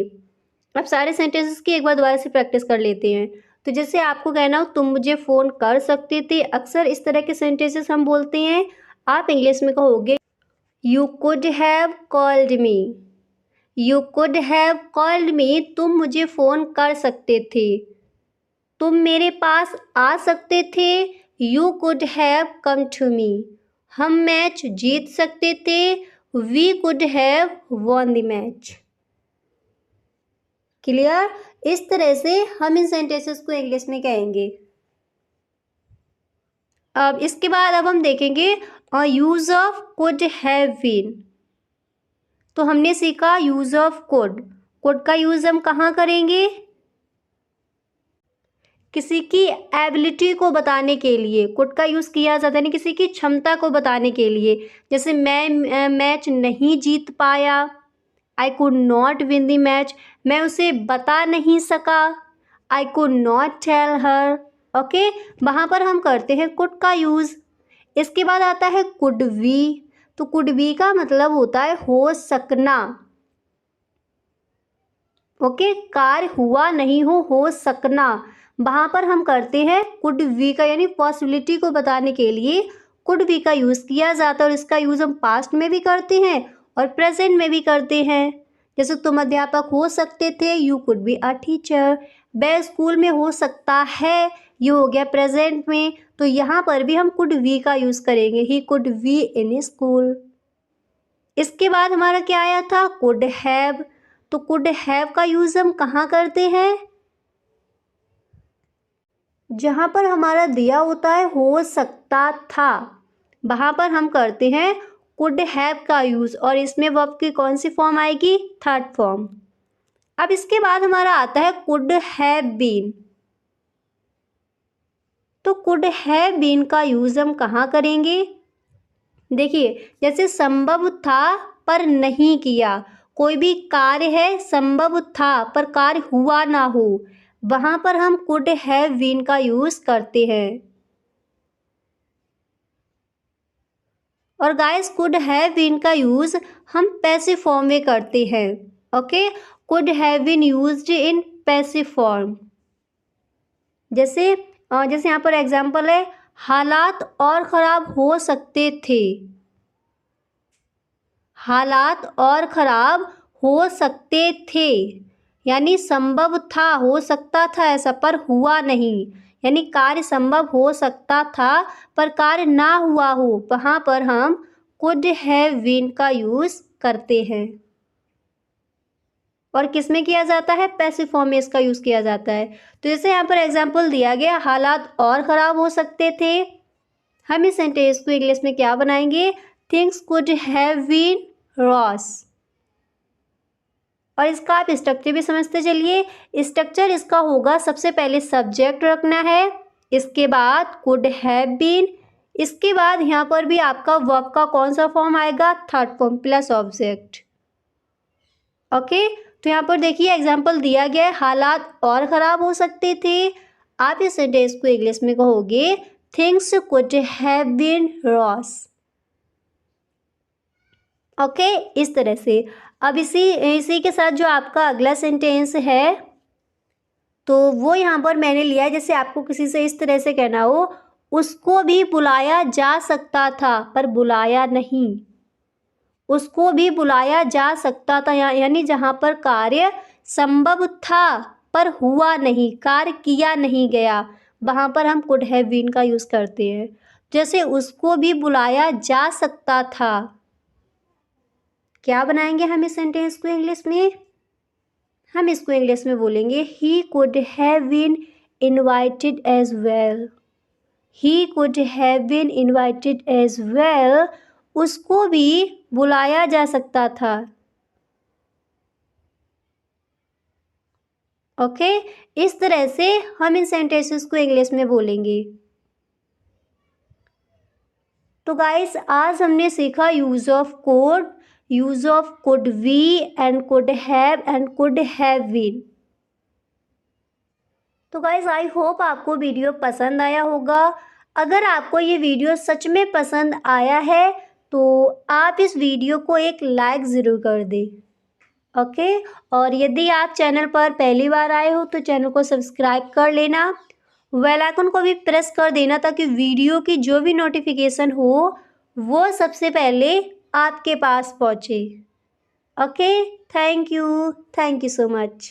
अब सारे सेंटेंसेस की एक बार दोबारा से प्रैक्टिस कर लेते हैं। तो जैसे आपको कहना हो तुम मुझे फ़ोन कर सकते थे, अक्सर इस तरह के सेंटेंसेस हम बोलते हैं। आप इंग्लिश में कहोगे you could have called me. You could have called me, तुम मुझे फ़ोन कर सकते थे, तुम मेरे पास आ सकते थे। You could have come to me, हम मैच जीत सकते थे। We could have won the match. Clear? इस तरह से हम इन सेंटेंसेस को इंग्लिश में कहेंगे। अब इसके बाद अब हम देखेंगे use of could have been. तो हमने सीखा यूज ऑफ कुड। कुड का यूज हम कहाँ करेंगे, किसी की एबिलिटी को बताने के लिए कुड का यूज़ किया जाता है, यानी किसी की क्षमता को बताने के लिए। जैसे मैं मैच नहीं जीत पाया, I could not win the match, मैं उसे बता नहीं सका, I could not tell her. Okay, वहाँ पर हम करते हैं कुड का यूज़। इसके बाद आता है कुड वी। तो कुड वी का मतलब होता है हो सकना। ओके, कार्य हुआ नहीं हो सकना, वहाँ पर हम करते हैं कुड वी का, यानी पॉसिबिलिटी को बताने के लिए कुड वी का यूज़ किया जाता है। और इसका यूज़ हम पास्ट में भी करते हैं और प्रेजेंट में भी करते हैं। जैसे तुम अध्यापक हो सकते थे, you could be a teacher. वह स्कूल में हो सकता है, ये हो गया प्रेजेंट में। तो यहाँ पर भी हम कुड वी का यूज़ करेंगे, he could be in school. इसके बाद हमारा क्या आया था, कुड हैव। तो कुड हैव का यूज़ हम कहाँ करते हैं, जहाँ पर हमारा दिया होता है हो सकता था, वहाँ पर हम करते हैं कुड हैव का यूज़। और इसमें वर्ब की कौन सी फॉर्म आएगी, थर्ड फॉर्म। अब इसके बाद हमारा आता है कुड हैव बीन। तो कुड हैव बीन का यूज़ हम कहाँ करेंगे, देखिए जैसे संभव था पर नहीं किया, कोई भी कार्य है संभव था पर कार्य हुआ ना हो, वहाँ पर हम कुड हैव बीन का यूज़ करते हैं। और गाइस कुड हैव बीन का यूज़ हम पैसिव फॉर्म में करते हैं। Okay, could have been used in passive form. जैसे जैसे यहाँ पर एग्जांपल है, हालात और ख़राब हो सकते थे। हालात और ख़राब हो सकते थे, यानी संभव था, हो सकता था ऐसा, पर हुआ नहीं। यानी कार्य संभव हो सकता था पर कार्य ना हुआ हो, वहाँ पर हम कुड हैव बीन का यूज़ करते हैं। और किस में किया जाता है, पैसिव फॉर्म में इसका यूज़ किया जाता है। तो जैसे यहाँ पर एग्जाम्पल दिया गया, हालात और ख़राब हो सकते थे। हम इस सेंटेंस को इंग्लिश में क्या बनाएंगे, things could have been worse. और इसका आप स्ट्रक्चर भी समझते चलिए। स्ट्रक्चर इसका होगा, सबसे पहले सब्जेक्ट रखना है, इसके बाद कुड हैव बीन, इसके बाद यहाँ पर भी आपका वर्ब का कौन सा फॉर्म आएगा, third form plus object. Okay, तो यहाँ पर देखिए एग्जाम्पल दिया गया है, हालात और ख़राब हो सकते थे। आप इस सेंटेंस को इंग्लिश में कहोगे things could have been worse. Okay, इस तरह से। अब इसी के साथ जो आपका अगला सेंटेंस है, तो वो यहाँ पर मैंने लिया है। जैसे आपको किसी से इस तरह से कहना हो, उसको भी बुलाया जा सकता था पर बुलाया नहीं। उसको भी बुलाया जा सकता था, यानी जहाँ पर कार्य संभव था पर हुआ नहीं, कार्य किया नहीं गया, वहाँ पर हम कुड हैव बीन का यूज़ करते हैं। जैसे उसको भी बुलाया जा सकता था, क्या बनाएंगे हम इस सेंटेंस को इंग्लिश में, हम इसको इंग्लिश में बोलेंगे he could have been invited as well. He could have been invited as well, उसको भी बुलाया जा सकता था। ओके, इस तरह से हम इन सेंटेंसेस को इंग्लिश में बोलेंगे। तो गाइस आज हमने सीखा use of could we and could have and could have been. तो गाइस आई होप आपको वीडियो पसंद आया होगा। अगर आपको ये वीडियो सच में पसंद आया है तो आप इस वीडियो को एक लाइक ज़रूर कर दें, ओके। और यदि आप चैनल पर पहली बार आए हो तो चैनल को सब्सक्राइब कर लेना, बेल आइकन को भी प्रेस कर देना ताकि वीडियो की जो भी नोटिफिकेशन हो वो सबसे पहले आपके पास पहुँचे, okay. Thank you so much.